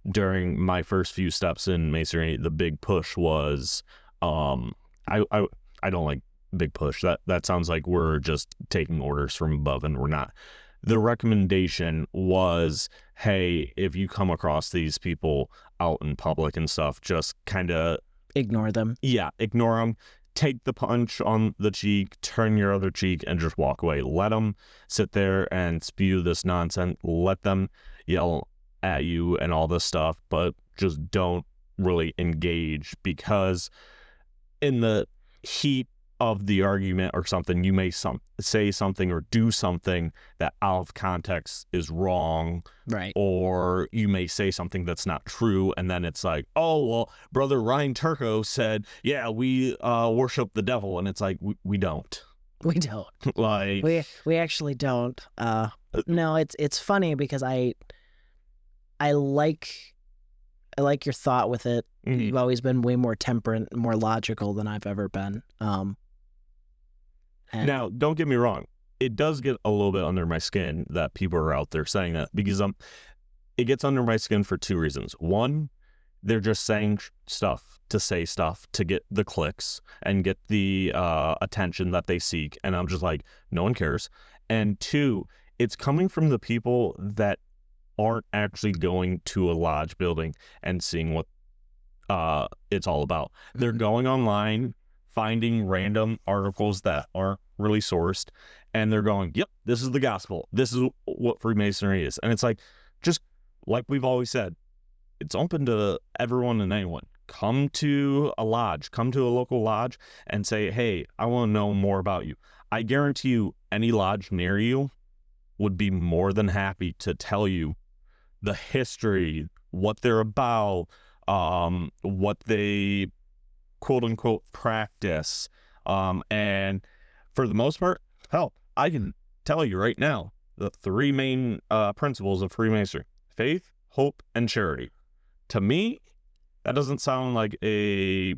during my first few steps in Masonry, the big push was I don't like big push. That sounds like we're just taking orders from above, and we're not. The recommendation was, hey, if you come across these people out in public and stuff, just kind of ignore them. Yeah, ignore them. Take the punch on the cheek, turn your other cheek, and just walk away. Let them sit there and spew this nonsense. Let them yell at you and all this stuff, but just don't really engage, because in the heat of the argument or something, you may say something or do something that out of context is wrong. Right. Or you may say something that's not true, and then it's like, oh, well, Brother Ryan Turco said, yeah, we worship the devil, and it's like, we don't. We don't. Like we actually don't. No, it's funny because I like your thought with it. Mm-hmm. You've always been way more temperate, more logical than I've ever been. Now, don't get me wrong. It does get a little bit under my skin that people are out there saying that, because it gets under my skin for two reasons. One, they're just saying stuff to say stuff to get the clicks and get the attention that they seek. And I'm just like, no one cares. And two, it's coming from the people that aren't actually going to a lodge building and seeing what it's all about. They're going online, finding random articles that aren't really sourced, and they're going, yep, this is the gospel. This is what Freemasonry is. And it's like, just like we've always said, it's open to everyone and anyone. Come to a lodge, come to a local lodge and say, hey, I want to know more about you. I guarantee you any lodge near you would be more than happy to tell you the history, what they're about, what they quote unquote practice. And for the most part, hell, I can tell you right now, the three main principles of Freemasonry: faith, hope, and charity. To me, that doesn't sound like a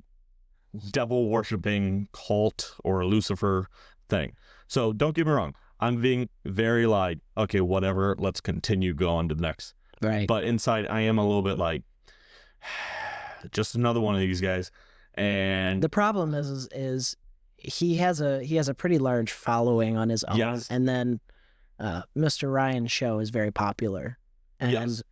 devil worshipping cult or a Lucifer thing. So don't get me wrong. I'm being very like, okay, whatever, let's continue going to the next. Right. But inside, I am a little bit like, just another one of these guys. And the problem is he has a pretty large following on his own. Yes. And then Mr. Ryan's show is very popular. And Yes.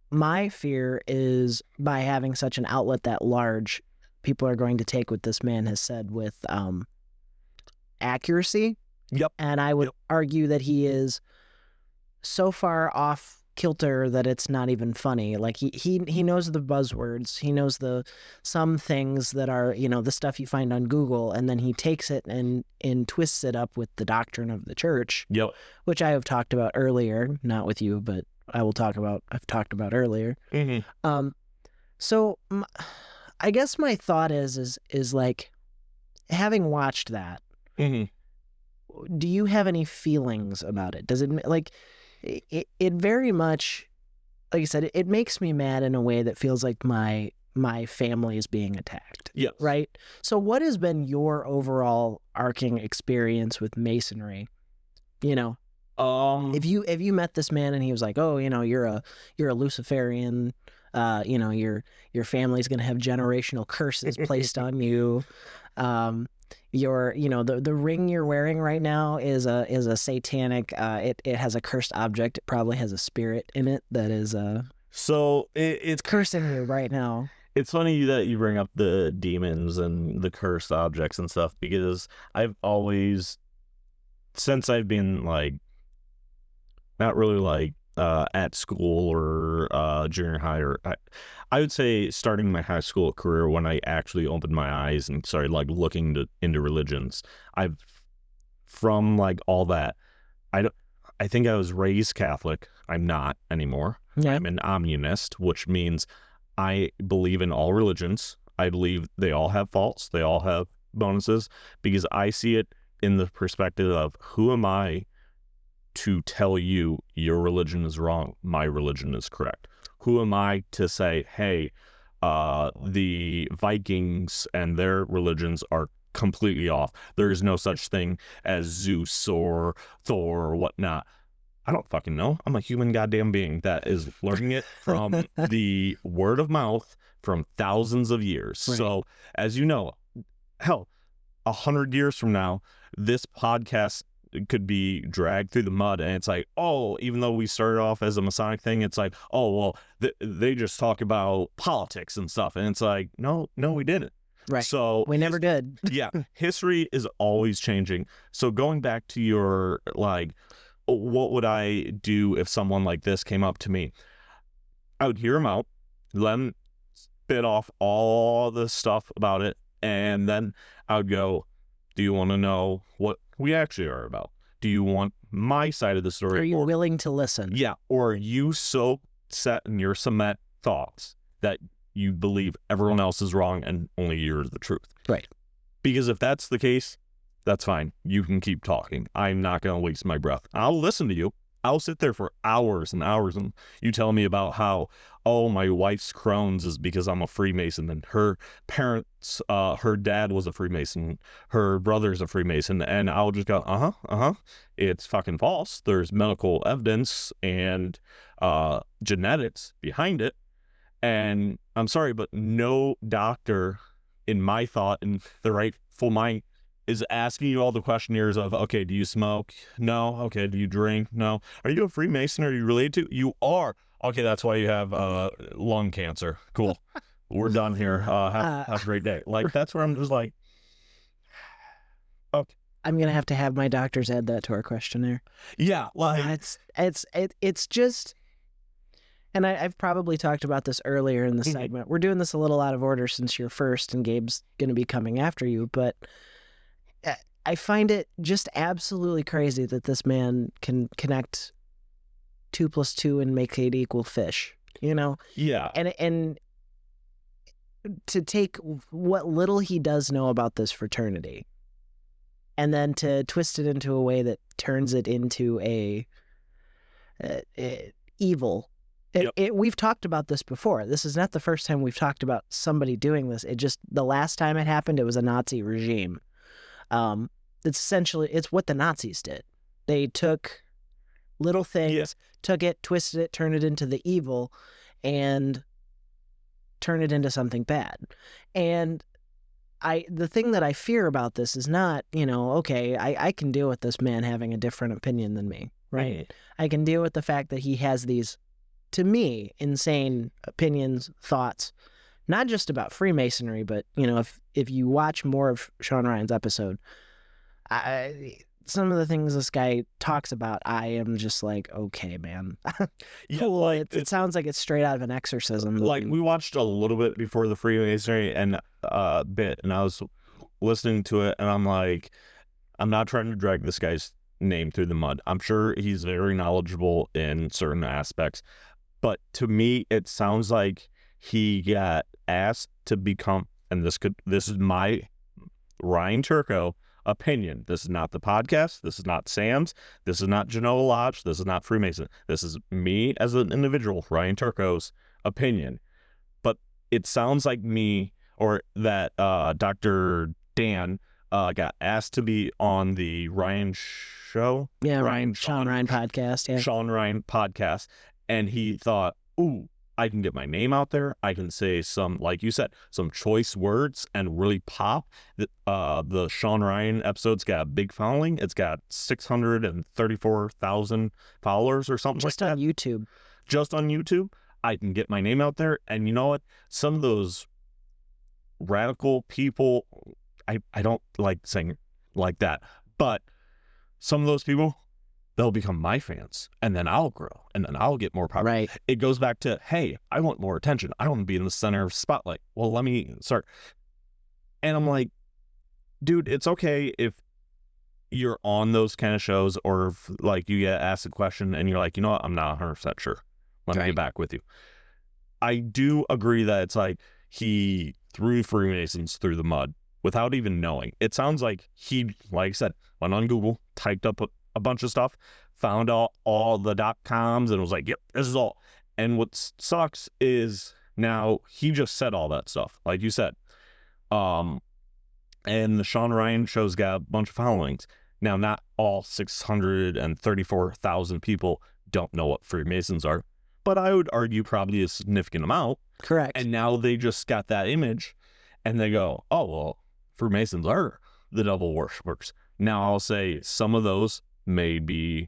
my fear is by having such an outlet that large, people are going to take what this man has said with accuracy. Yep. And I would argue that he is so far off kilter that it's not even funny. Like he knows the buzzwords. He knows some things that are, the stuff you find on Google, and then he takes it and twists it up with the doctrine of the church. Yep. Which I have talked about earlier, not with you, but I've talked about earlier. Mm-hmm. So I guess my thought is like, having watched that, Mm-hmm. do you have any feelings about it? Does it, like, it very much, like I said, it makes me mad in a way that feels like my family is being attacked. Yes. Right? So what has been your overall arcing experience with Masonry? If you met this man and he was like, oh, you're a Luciferian, your family's going to have generational curses placed on you. The ring you're wearing right now is a satanic, it has a cursed object. It probably has a spirit in it that is so it's cursing you right now. It's funny that you bring up the demons and the cursed objects and stuff, because I've always, since I've been like not really like at school or junior high, or I would say starting my high school career, when I actually opened my eyes and started like looking into religions, from like all that, I think I was raised Catholic. I'm not anymore. Yeah. I'm an omnionist, which means I believe in all religions. I believe they all have faults. They all have bonuses, because I see it in the perspective of, who am I to tell you your religion is wrong, my religion is correct? Who am I to say, hey, the Vikings and their religions are completely off, there is no such thing as Zeus or Thor or whatnot? I don't fucking know. I'm a human goddamn being that is learning it from the word of mouth from thousands of years. Right. So, as you know, hell, 100 years from now, this podcast could be dragged through the mud, and it's like, oh, even though we started off as a Masonic thing, it's like, oh, well, they just talk about politics and stuff, and it's like, no, we didn't. Right. So we never did. Yeah, history is always changing. So going back to your, like, what would I do if someone like this came up to me? I would hear him out, let him spit off all the stuff about it, and then I would go, do you want to know what we actually are about? Do you want my side of the story? Are you willing to listen? Yeah. Or are you so set in your cement thoughts that you believe everyone else is wrong and only you're the truth? Right. Because if that's the case, that's fine. You can keep talking. I'm not going to waste my breath. I'll listen to you. I'll sit there for hours and hours, and you tell me about how, oh, my wife's Crohn's is because I'm a Freemason, and her parents, her dad was a Freemason, her brother's a Freemason, and I'll just go, it's fucking false. There's medical evidence and genetics behind it, and I'm sorry, but no doctor, in my thought, in the rightful mind, is asking you all the questionnaires of, okay, do you smoke? No. Okay, do you drink? No. Are you a Freemason? Are you related to? You are. Okay, that's why you have lung cancer. Cool. We're done here. Have a great day. Like, that's where I'm just like, okay. I'm gonna have to have my doctors add that to our questionnaire. Yeah, like it's just, and I've probably talked about this earlier in the segment. We're doing this a little out of order since you're first, and Gabe's gonna be coming after you, but I find it just absolutely crazy that this man can connect 2 + 2 and make it equal fish, Yeah. And to take what little he does know about this fraternity and then to twist it into a way that turns it into a evil. We've talked about this before. This is not the first time we've talked about somebody doing this. The last time it happened, it was a Nazi regime. It's what the Nazis did. They took little things, took it, twisted it, turned it into the evil, and turned it into something bad. And the thing that I fear about this is not, okay, I can deal with this man having a different opinion than me, right? I can deal with the fact that he has these, to me, insane opinions, thoughts, not just about Freemasonry, but, if you watch more of Sean Ryan's episode, some of the things this guy talks about, I am just like, okay, man. Cool. Like, it sounds like it's straight out of an exorcism. Like, we watched a little bit before the Freemasonry and I was listening to it, and I'm like, I'm not trying to drag this guy's name through the mud. I'm sure he's very knowledgeable in certain aspects, but to me, it sounds like he got asked to become, and this is my Ryan Turco opinion. This is not the podcast. This is not Sam's. This is not Genoa Lodge. This is not Freemason. This is me as an individual, Ryan Turco's opinion. But it sounds like me, or that Dr. Dan got asked to be on the Ryan show. Yeah, Sean Ryan podcast. Yeah, Sean Ryan podcast. And he thought, ooh, I can get my name out there. I can say some, like you said, some choice words and really pop. The Sean Ryan episode's got a big following. It's got 634,000 followers or something just like on that. YouTube. Just on YouTube. I can get my name out there. And you know what? Some of those radical people, I don't like saying like that, but some of those people, they'll become my fans, and then I'll grow, and then I'll get more popular. Right. It goes back to, hey, I want more attention. I want to be in the center of the spotlight. Well, let me start. And I'm like, dude, it's okay if you're on those kind of shows, or if, like, you get asked a question and you're like, you know what, I'm not 100% sure. Let me get back with you. I do agree that it's like he threw Freemasons through the mud without even knowing. It sounds like he, like I said, went on Google, typed up a bunch of stuff, found all the .coms, and was like, yep, this is all. And what sucks is now he just said all that stuff, like you said. And the Sean Ryan show's got a bunch of followings. Now, not all 634,000 people don't know what Freemasons are, but I would argue probably a significant amount. Correct. And now they just got that image, and they go, oh, well, Freemasons are the devil worshippers. Now, I'll say some of those may be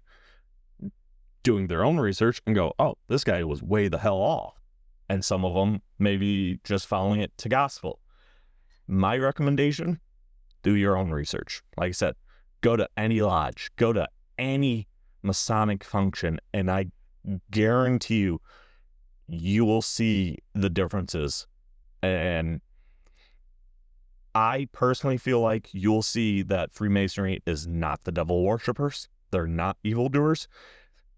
doing their own research and go, oh, this guy was way the hell off. And some of them may be just following it to gospel. My recommendation, do your own research. Like I said, go to any lodge, go to any Masonic function, and I guarantee you will see the differences. And I personally feel like you'll see that Freemasonry is not the devil worshippers. They're not evildoers.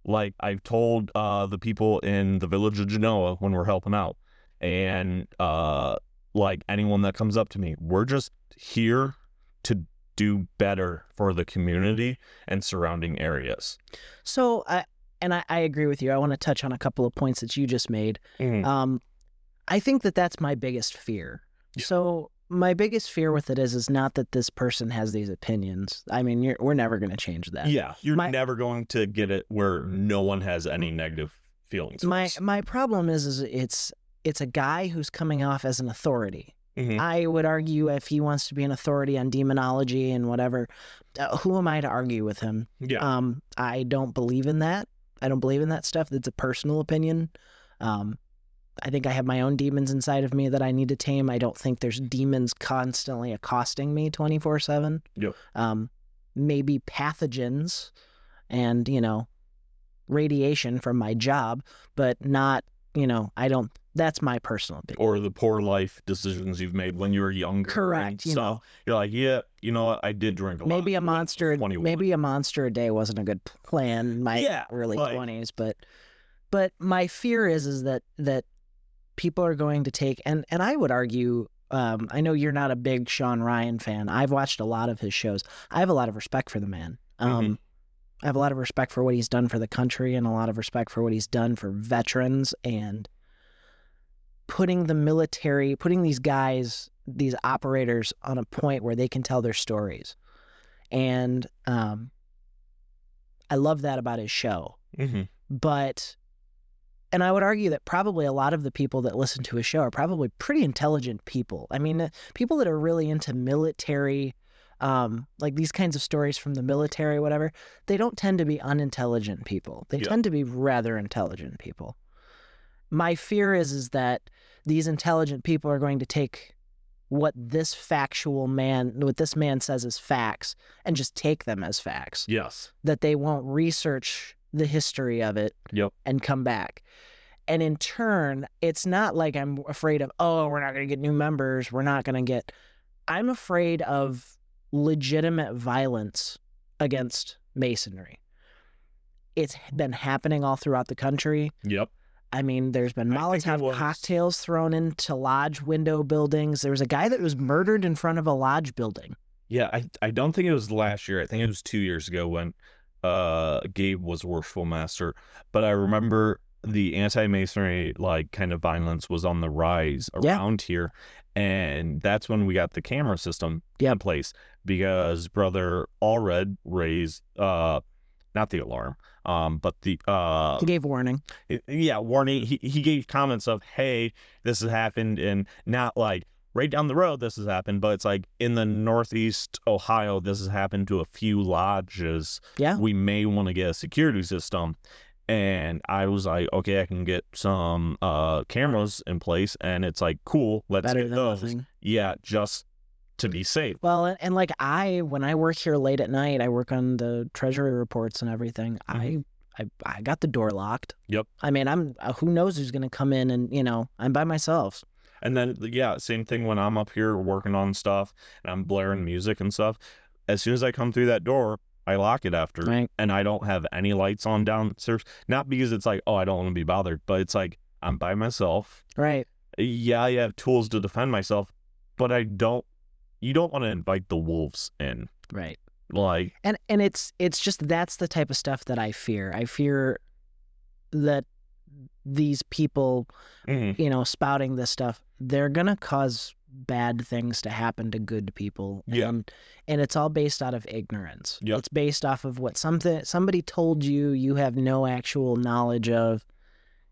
Like I've told the people in the village of Genoa when we're helping out, and like anyone that comes up to me, we're just here to do better for the community and surrounding areas. So, I agree with you. I want to touch on a couple of points that you just made. I think that that's my biggest fear. Yeah. So my biggest fear with it is not that this person has these opinions. I mean, we're never going to change that. Yeah, you're never going to get it where no one has any negative feelings. My problem is it's a guy who's coming off as an authority. Mm-hmm. I would argue if he wants to be an authority on demonology and whatever, who am I to argue with him? Yeah. I don't believe in that. I don't believe in that stuff. That's a personal opinion. I think I have my own demons inside of me that I need to tame. I don't think there's demons constantly accosting me 24/7. Yep. Maybe pathogens and, radiation from my job, but not, I don't, that's my personal opinion. Or the poor life decisions you've made when you were younger. Correct. You're like, yeah, you know what? I did drink a lot. Maybe a monster a day wasn't a good plan in my early 20s, but my fear is that people are going to take, and I would argue, I know you're not a big Sean Ryan fan. I've watched a lot of his shows. I have a lot of respect for the man. I have a lot of respect for what he's done for the country and a lot of respect for what he's done for veterans and putting these guys, these operators on a point where they can tell their stories. And I love that about his show. Mm-hmm. But And I would argue that probably a lot of the people that listen to his show are probably pretty intelligent people. I mean, people that are really into military, like these kinds of stories from the military, whatever, they don't tend to be unintelligent people. They tend to be rather intelligent people. My fear is that these intelligent people are going to take what this man says is facts and just take them as facts. Yes. That they won't research the history of it and come back. And in turn, it's not like I'm afraid of, we're not going to get new members. I'm afraid of legitimate violence against Masonry. It's been happening all throughout the country. Yep. I mean, there's been Molotov cocktails thrown into lodge window buildings. There was a guy that was murdered in front of a lodge building. Yeah, I don't think it was last year. I think it was 2 years ago when Gabe was worshipful master. But I remember the anti-Masonry kind of violence was on the rise around here. And that's when we got the camera system in place, because Brother Allred raised not the alarm, but the he gave warning. Warning. He gave comments of, hey, this has happened, and not like right down the road this has happened, but it's like in the Northeast Ohio this has happened to a few lodges. We may want to get a security system. And I was like, okay, I can get some cameras in place, and it's like, cool, let's get those. Nothing. Yeah, just to be safe. Well, and like when I work here late at night, I work on the treasury reports and everything. I got the door locked. Yep. I mean, who knows who's going to come in, and I'm by myself. And then same thing when I'm up here working on stuff and I'm blaring music and stuff. As soon as I come through that door, I lock it after, right. And I don't have any lights on downstairs. Not because it's like, I don't want to be bothered, but it's like I'm by myself. Right. Yeah, I have tools to defend myself, but you don't want to invite the wolves in. Right. Like, and it's just, that's the type of stuff that I fear. I fear that these people, spouting this stuff, they're going to cause bad things to happen to good people. And it's all based out of ignorance. It's based off of what somebody told you. You have no actual knowledge of.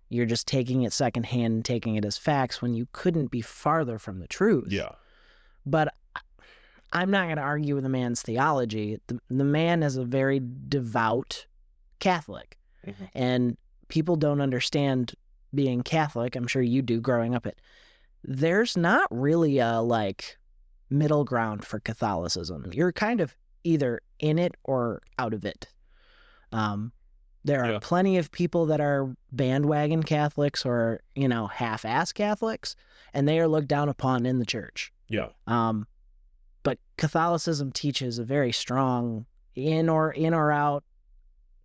You're just taking it secondhand and taking it as facts when you couldn't be farther from the truth. But I'm not going to argue with the man's theology. The man is a very devout Catholic. And people don't understand being Catholic. I'm sure you do growing up. There's not really a middle ground for Catholicism. You're kind of either in it or out of it. There are plenty of people that are bandwagon Catholics or, half-ass Catholics, and they are looked down upon in the church. But Catholicism teaches a very strong in or out,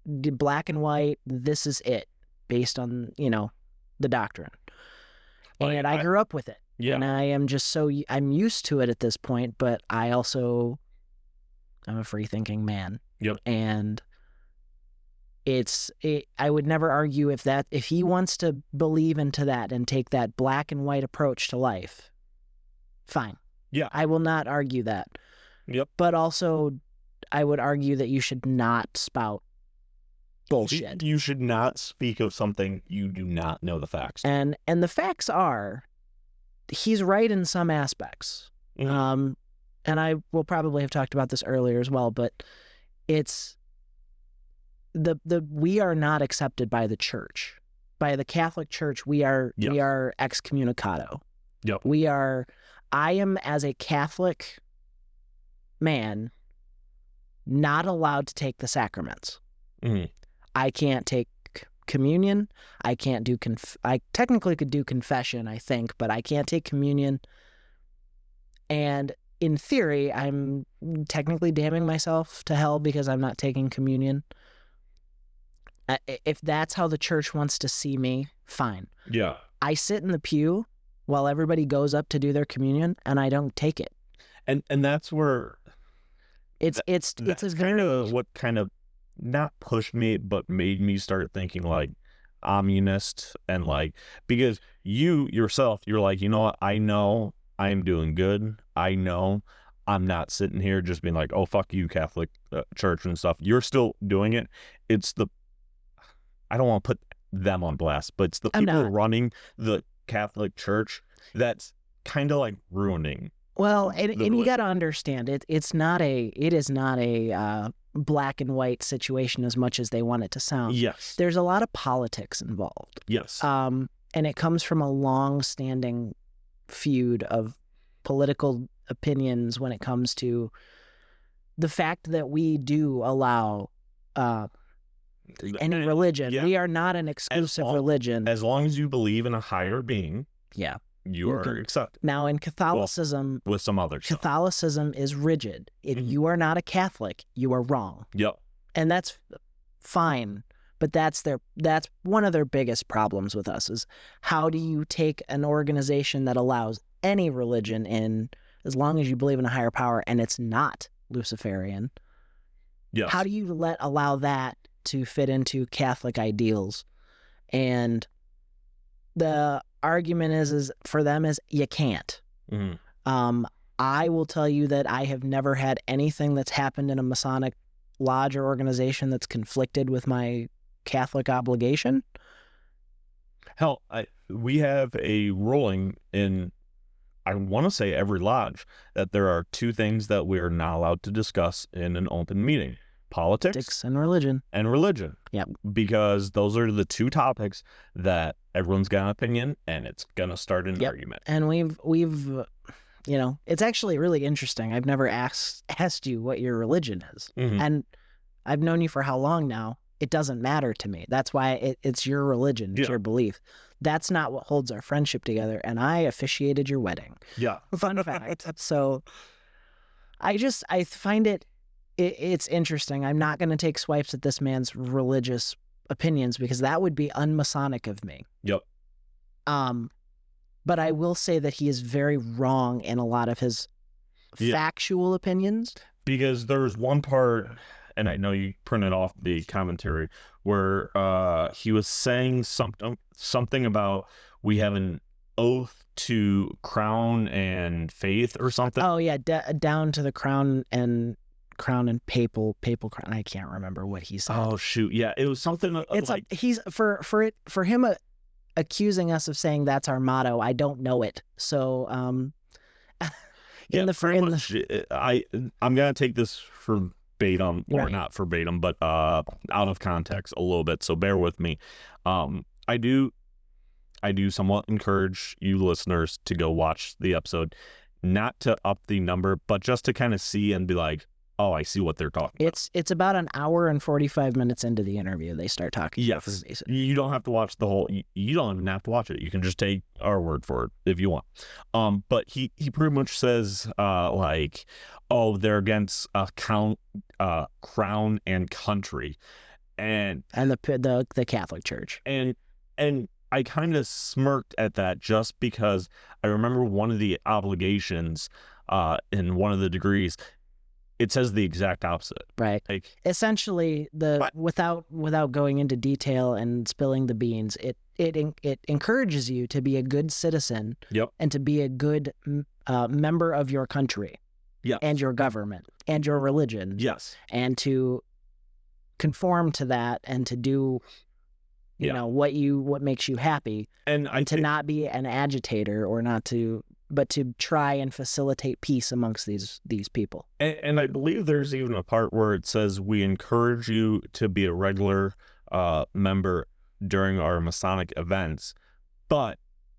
black and white, this is it, based on, the doctrine. And I grew up with it. And I am just I'm used to it at this point, but I'm a free-thinking man. And I would never argue if he wants to believe into that and take that black and white approach to life, fine. I will not argue that. But also, I would argue that you should not spout bullshit. You should not speak of something you do not know the facts. And the facts are, he's right in some aspects. And I will probably have talked about this earlier as well, but it's we are not accepted by the church. By the Catholic Church, we are excommunicado. I am, as a Catholic man, not allowed to take the sacraments. I can't take communion. I can't do I technically could do confession, I think, but I can't take communion. And in theory, I'm technically damning myself to hell because I'm not taking communion. If that's how the church wants to see me, fine. I sit in the pew while everybody goes up to do their communion, and I don't take it. And that's where it's kind of what kind of not pushed me, but made me start thinking communist, and because you yourself, you're like, you know what, I know I'm doing good. I know I'm not sitting here just being like, oh, fuck you, Catholic Church and stuff. You're still doing it. I don't want to put them on blast, but it's the I'm people not. running the Catholic Church that's kind of like ruining. Well, and you religion. got to understand it is not a black and white situation as much as they want it to sound. Yes. There's a lot of politics involved. Yes. And it comes from a long-standing feud of political opinions when it comes to the fact that we do allow any religion. Yeah. We are not an exclusive religion. As long as you believe in a higher being, Yeah. you are accepted. Now, in Catholicism, With some other stuff. Catholicism is rigid. If you are not a Catholic, you are wrong. Yep. And that's fine. But that's one of their biggest problems with us is how do you take an organization that allows any religion in as long as you believe in a higher power and it's not Luciferian? Yes. How do you allow that to fit into Catholic ideals? And the argument is for them is you can't. Mm-hmm. I will tell you that I have never had anything that's happened in a Masonic lodge or organization that's conflicted with my Catholic obligation. Hell, we have a ruling in, I want to say every lodge, that there are two things that we are not allowed to discuss in an open meeting: politics And religion. and religion. Yep. Because those are the two topics that everyone's got an opinion, and it's gonna start an argument. And we've it's actually really interesting. I've never asked you what your religion is. Mm-hmm. And I've known you for how long now? It doesn't matter to me. That's why it's your religion, it's your belief. That's not what holds our friendship together. And I officiated your wedding. Yeah. Fun fact. So I find it's interesting. I'm not going to take swipes at this man's religious opinions because that would be unmasonic of me. Yep. But I will say that he is very wrong in a lot of his factual opinions. Because there's one part, and I know you printed off the commentary, where he was saying something about we have an oath to crown and faith or something. Oh yeah, down to the crown and papal crown. I can't remember what he said. Oh shoot, yeah, it was something. It's like he's for him accusing us of saying that's our motto. I don't know it. So I'm gonna take this verbatim, or not verbatim, but out of context a little bit. So bear with me. I do somewhat encourage you listeners to go watch the episode, not to up the number, but just to kind of see and be like, oh, I see what they're talking about. It's about an hour and 45 minutes into the interview they start talking. Yes, you don't have to watch the whole. You don't even have to watch it. You can just take our word for it if you want. But he pretty much says like, oh, they're against crown and country, and the Catholic Church, and I kind of smirked at that just because I remember one of the obligations in one of the degrees. It says the exact opposite. Right. Like, essentially, without going into detail and spilling the beans, it encourages you to be a good citizen. Yep. And to be a good member of your country. Yeah. And your government and your religion. Yes. And to conform to that and to do, you know, what makes you happy. And to not be an agitator but to try and facilitate peace amongst these people. And I believe there's even a part where it says we encourage you to be a regular member during our Masonic events, but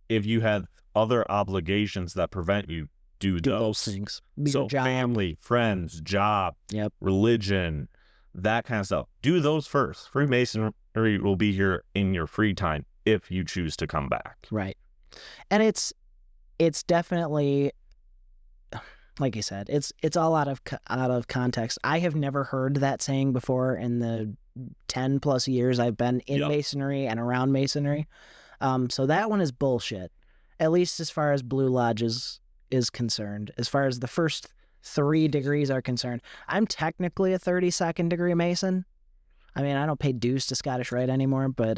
if you have other obligations that prevent you, do those things. So family, friends, job, religion, that kind of stuff. Do those first. Freemasonry will be here in your free time if you choose to come back. Right. And it's definitely, like you said, it's all out of context. I have never heard that saying before in the 10 plus years I've been in Masonry and around Masonry. So that one is bullshit, at least as far as Blue Lodges is concerned. As far as the first 3 degrees are concerned, I'm technically a 32nd degree Mason. I mean, I don't pay dues to Scottish Rite anymore, but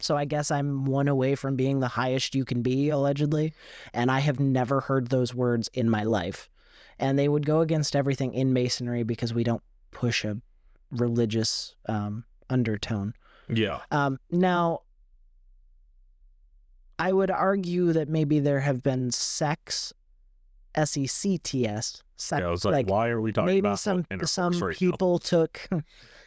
so I guess I'm one away from being the highest you can be, allegedly. And I have never heard those words in my life. And they would go against everything in Masonry because we don't push a religious undertone. Yeah. Now, I would argue that maybe there have been sects, SECTS, Yeah, I was like, why are we talking maybe about some intercourse right people took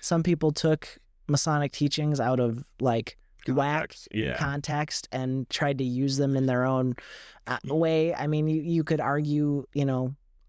some people took Masonic teachings out of like whack context and tried to use them in their own way. I mean, you could argue,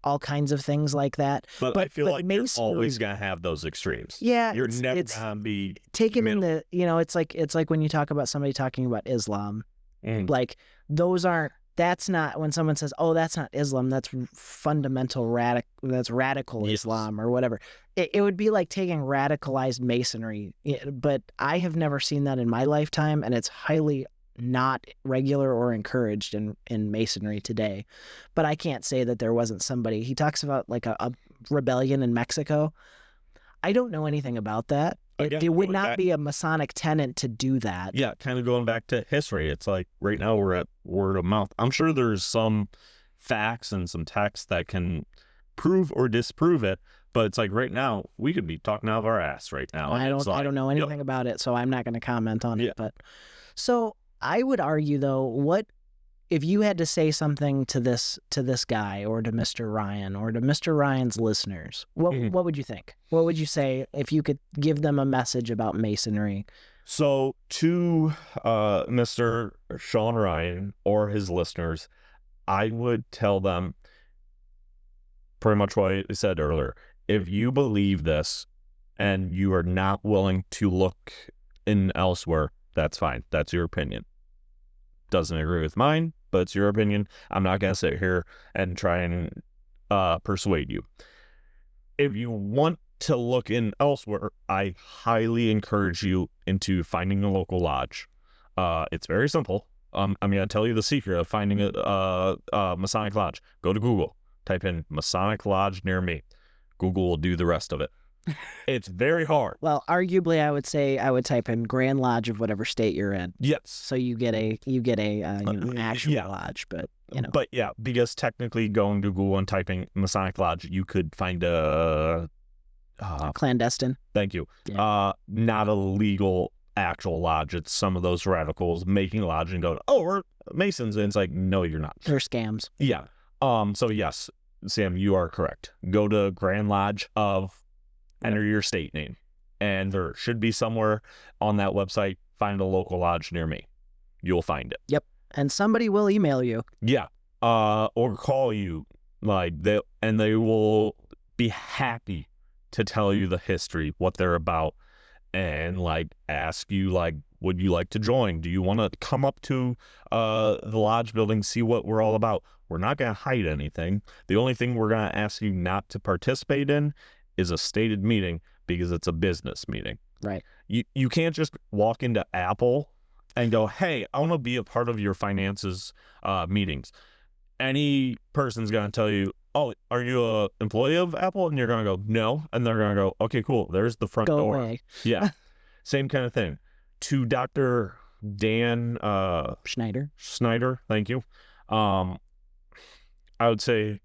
all kinds of things like that. But I feel like you're always gonna have those extremes. Yeah, you're never gonna be taken in the. It's like when you talk about somebody talking about Islam, like those aren't. That's not when someone says, "Oh, that's not Islam. That's fundamental That's radical Islam or whatever." It would be like taking radicalized Masonry, but I have never seen that in my lifetime, and it's highly not regular or encouraged in Masonry today. But I can't say that there wasn't somebody. He talks about like a rebellion in Mexico. I don't know anything about that. It would not be a Masonic tenet to do that. Yeah, kind of going back to history. It's like right now we're at word of mouth. I'm sure there's some facts and some text that can prove or disprove it, but it's like right now we could be talking out of our ass right now. I don't know anything about it, so I'm not going to comment on it. But so I would argue though, what if you had to say something to this guy or to Mr. Ryan or to Mr. Ryan's listeners, what would you think? What would you say if you could give them a message about Masonry? So to Mr. Sean Ryan or his listeners, I would tell them pretty much what I said earlier. If you believe this and you are not willing to look in elsewhere, that's fine. That's your opinion. Doesn't agree with mine, but it's your opinion. I'm not going to sit here and try and persuade you. If you want to look in elsewhere, I highly encourage you into finding a local lodge. It's very simple. I'm going to tell you the secret of finding a Masonic lodge. Go to Google. Type in Masonic lodge near me. Google will do the rest of it. It's very hard. Well, arguably, I would say I would type in Grand Lodge of whatever state you're in. Yes. So you get a actual lodge, but But yeah, because technically going to Google and typing Masonic lodge, you could find a clandestine. Thank you. Yeah. Not a legal actual lodge. It's some of those radicals making a lodge and going, "Oh, we're Masons," and it's like, no, you're not. They're scams. Yeah. So yes, Sam, you are correct. Go to Grand Lodge of. Enter your state name, and there should be somewhere on that website, find a local lodge near me. You'll find it. Yep. And somebody will email you. Yeah. Or call you. They will be happy to tell you the history, what they're about, and ask you would you like to join? Do you want to come up to the lodge building, see what we're all about? We're not going to hide anything. The only thing we're going to ask you not to participate in is a stated meeting, because it's a business meeting. Right. You can't just walk into Apple and go, "Hey, I want to be a part of your finances meetings." Any person's going to tell you, "Oh, are you a employee of Apple?" And you're going to go, "No." And they're going to go, "Okay, cool. There's the front door." Away. Yeah. Same kind of thing. To Dr. Dan Schneider, thank you. I would say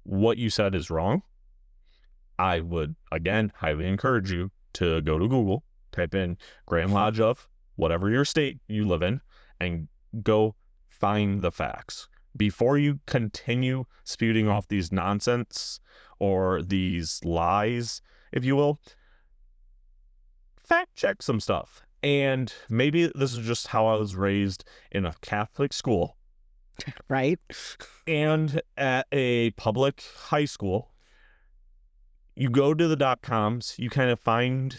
what you said is wrong. I would, again, highly encourage you to go to Google, type in Grand Lodge of whatever your state you live in, and go find the facts. Before you continue spouting off these nonsense or these lies, if you will, fact check some stuff. And maybe this is just how I was raised in a Catholic school. Right. And at a public high school. You go to the .coms, you kind of find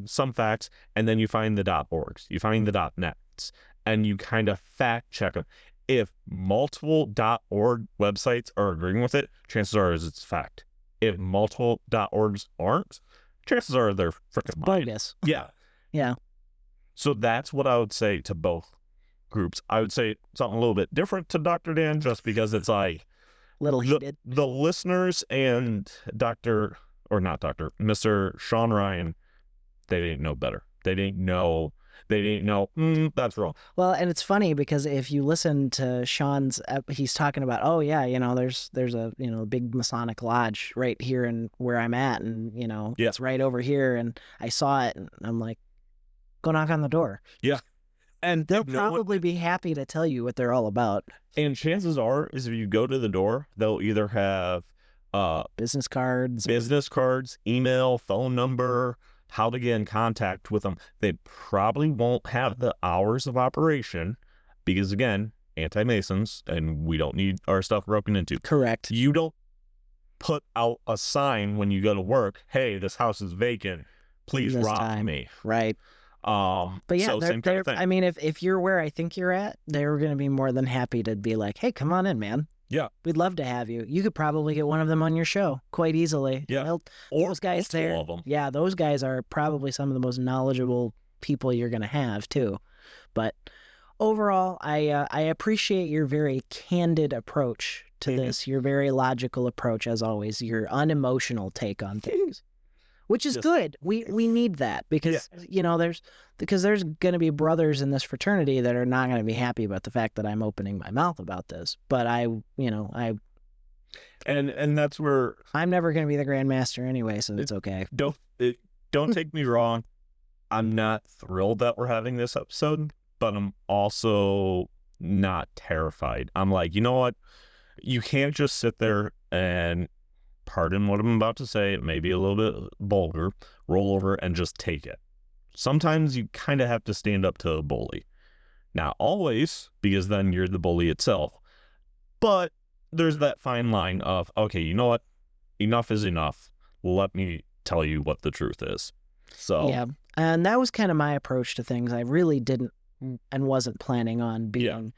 some facts, and then you find the .orgs, you find the .nets, and you kind of fact check them. If multiple .org websites are agreeing with it, chances are it's fact. If multiple .orgs aren't, chances are they're freaking bogus. Yeah. Yeah. So that's what I would say to both groups. I would say something a little bit different to Dr. Dan, just because it's little heated. The listeners and Mr. Sean Ryan, they didn't know better. They didn't know. That's wrong. Well, and it's funny because if you listen to Sean's, he's talking about, oh yeah, there's a big Masonic lodge right here and where I'm at, and it's right over here, and I saw it, and I'm like, go knock on the door. Yeah. And they'll probably be happy to tell you what they're all about. And chances are, is if you go to the door, they'll either have business cards, email, phone number, how to get in contact with them. They probably won't have the hours of operation because, again, anti-Masons, and we don't need our stuff broken into. Correct. You don't put out a sign when you go to work, hey, this house is vacant, please rob me. Right. But yeah, so same kind of thing. I mean, if you're where I think you're at, they're going to be more than happy to be like, hey, come on in, man. Yeah. We'd love to have you. You could probably get one of them on your show quite easily. Yeah. Those guys there. All of them. Yeah, those guys are probably some of the most knowledgeable people you're going to have too. But overall, I appreciate your very candid approach to this, your very logical approach as always, your unemotional take on things. Which is good. We need that because there's going to be brothers in this fraternity that are not going to be happy about the fact that I'm opening my mouth about this. But and that's where I'm never going to be the Grand Master anyway, so it's okay. Don't take me wrong. I'm not thrilled that we're having this episode, but I'm also not terrified. I'm like, you know what? You can't just sit there and, pardon what I'm about to say, it may be a little bit vulgar, roll over and just take it. Sometimes you kind of have to stand up to a bully. Not always, because then you're the bully itself. But there's that fine line of, okay, you know what? Enough is enough. Let me tell you what the truth is. So yeah, and that was kind of my approach to things. I really didn't and wasn't planning on being...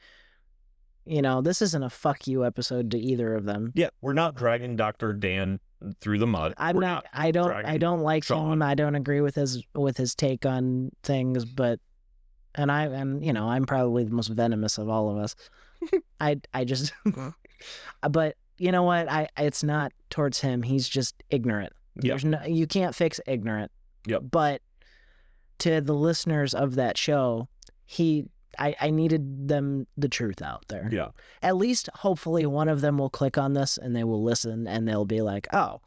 this isn't a fuck you episode to either of them. Yeah, we're not dragging Dr. Dan through the mud. I don't like Sean. him. I don't agree with his take on things, but I'm probably the most venomous of all of us. I just but you know what? It's not towards him. He's just ignorant. Yeah. You can't fix ignorant. Yep. But to the listeners of that show, I needed them the truth out there. Yeah. At least, hopefully, one of them will click on this and they will listen and they'll be like, "Oh,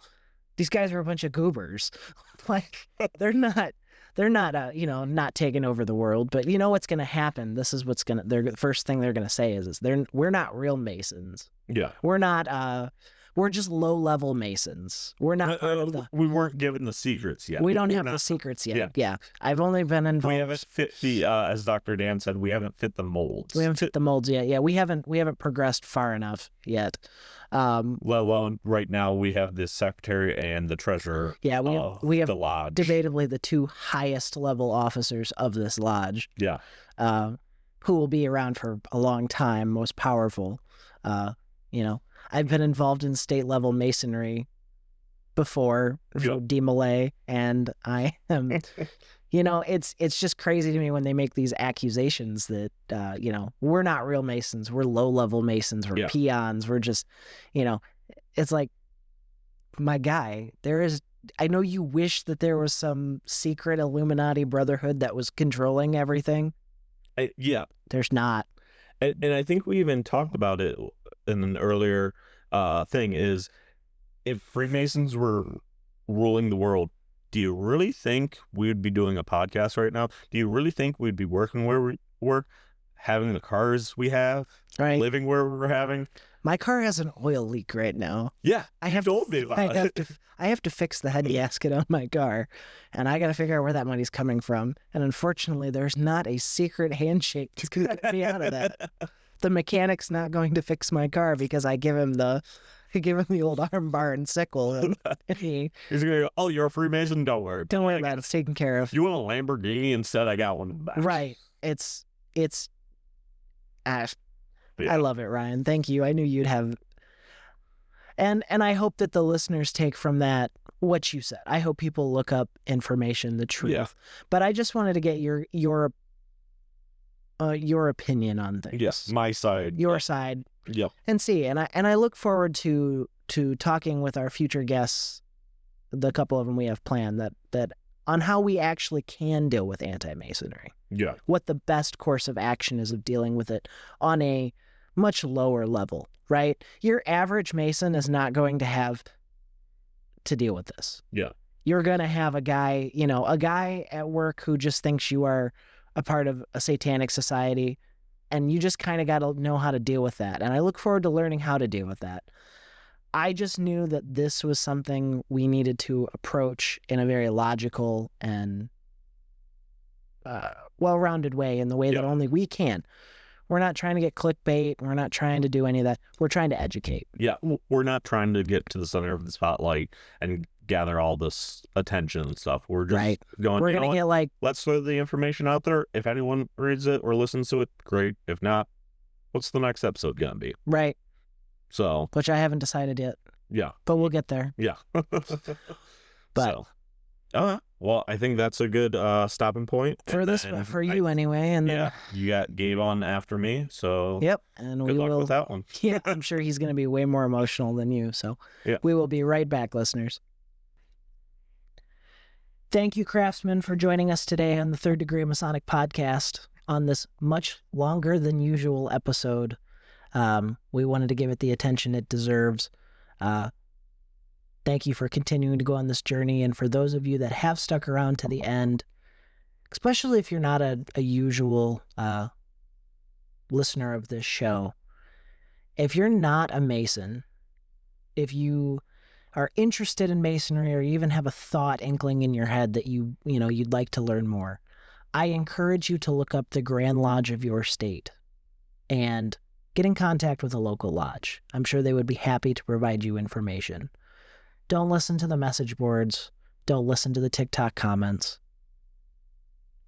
these guys are a bunch of goobers." Like they're not, not taking over the world. But you know what's going to happen? This is what's going to. The first thing they're going to say is we're not real Masons. Yeah. We're not. We're just low-level Masons. We're not part of the... We weren't given the secrets yet. We don't have the secrets yet. Yeah. I've only been involved... We haven't fit the, as Dr. Dan said, we haven't fit the molds. We haven't fit the molds yet. Yeah, we haven't progressed far enough yet. Well, right now we have the secretary and the treasurer. Yeah, we have the lodge. Debatably the two highest level officers of this lodge. Yeah. Who will be around for a long time, most powerful. I've been involved in state-level masonry before, DeMolay, and I am, it's just crazy to me when they make these accusations that, we're not real Masons, we're low-level Masons, we're peons, we're just, it's like, my guy, I know you wish that there was some secret Illuminati brotherhood that was controlling everything. There's not. And I think we even talked about it in an earlier thing is, if Freemasons were ruling the world, do you really think we'd be doing a podcast right now? Do you really think we'd be working where we work, having the cars we have, living where we're having? My car has an oil leak right now. Yeah, I have to fix the head gasket on my car, and I got to figure out where that money's coming from. And unfortunately, there's not a secret handshake to get me out of that. The mechanic's not going to fix my car because I give him the old arm bar and sickle. And he's going to go, "Oh, you're a Freemason? Don't worry. Don't worry about it. It's taken care of." You want a Lamborghini? Instead, I got one in the back. Right. I love it, Ryan. Thank you. I knew you'd have... And I hope that the listeners take from that what you said. I hope people look up information, the truth. Yeah. But I just wanted to get your opinion on things. Yes, my side. Your side. Yep. And see. And I look forward to talking with our future guests, the couple of them we have planned, that on how we actually can deal with anti-Masonry. Yeah. What the best course of action is of dealing with it on a much lower level, right? Your average Mason is not going to have to deal with this. Yeah. You're going to have a guy at work who just thinks you are a part of a satanic society, and you just kind of got to know how to deal with that. And I look forward to learning how to deal with that. I just knew that this was something we needed to approach in a very logical and well-rounded way, in the way that only we can. We're not trying to get clickbait. We're not trying to do any of that. We're trying to educate. Yeah, we're not trying to get to the center of the spotlight and gather all this attention and stuff. We're just going, we're going to get let's throw the information out there. If anyone reads it or listens to it, great. If not, what's the next episode going to be? Right. So. Which I haven't decided yet. Yeah. But we'll get there. Yeah. But. So. Well, I think that's a good stopping point for you anyway. And then, you got Gabe on after me, so and good luck with that one. Yeah, I'm sure he's going to be way more emotional than you. So we will be right back, listeners. Thank you, Craftsman, for joining us today on the Third Degree Masonic podcast on this much longer than usual episode. We wanted to give it the attention it deserves. Thank you for continuing to go on this journey. And for those of you that have stuck around to the end, especially if you're not a usual listener of this show, if you're not a Mason, if you are interested in Masonry, or you even have a thought inkling in your head that you'd like to learn more, I encourage you to look up the Grand Lodge of your state and get in contact with a local lodge. I'm sure they would be happy to provide you information. Don't listen to the message boards. Don't listen to the TikTok comments.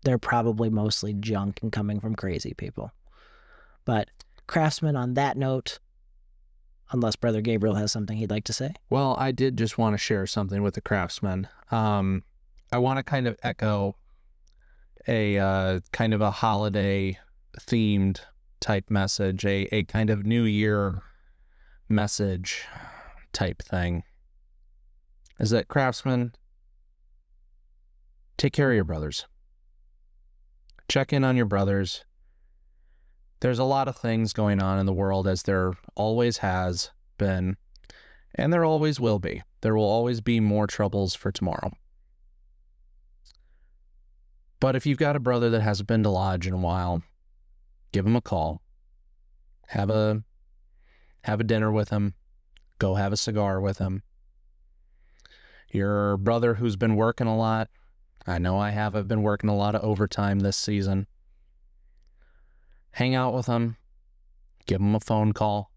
They're probably mostly junk and coming from crazy people. But Craftsman, on that note, unless Brother Gabriel has something he'd like to say. Well, I did just want to share something with the Craftsman. I want to kind of echo a kind of a holiday-themed type message, a kind of New Year message type thing. Is that, Craftsman, take care of your brothers. Check in on your brothers. There's a lot of things going on in the world, as there always has been, and there always will be. There will always be more troubles for tomorrow. But if you've got a brother that hasn't been to lodge in a while, give him a call. Have a dinner with him. Go have a cigar with him. Your brother who's been working a lot, I know I have. I've been working a lot of overtime this season. Hang out with them. Give them a phone call.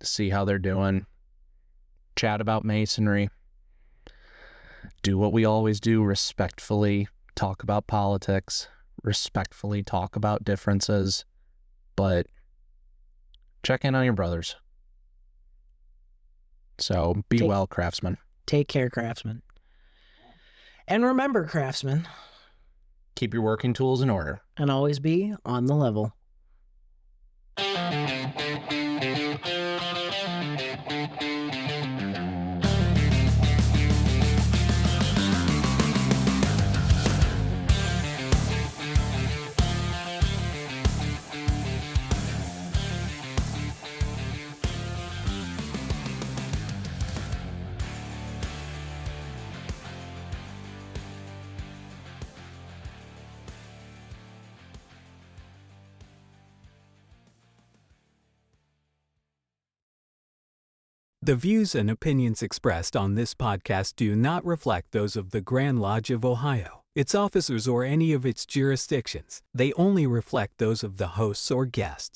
See how they're doing. Chat about Masonry. Do what we always do, respectfully talk about politics. Respectfully talk about differences. But check in on your brothers. So be well, Craftsman. Take care, Craftsman. And remember, Craftsman, keep your working tools in order. And always be on the level. The views and opinions expressed on this podcast do not reflect those of the Grand Lodge of Ohio, its officers, or any of its jurisdictions. They only reflect those of the hosts or guests.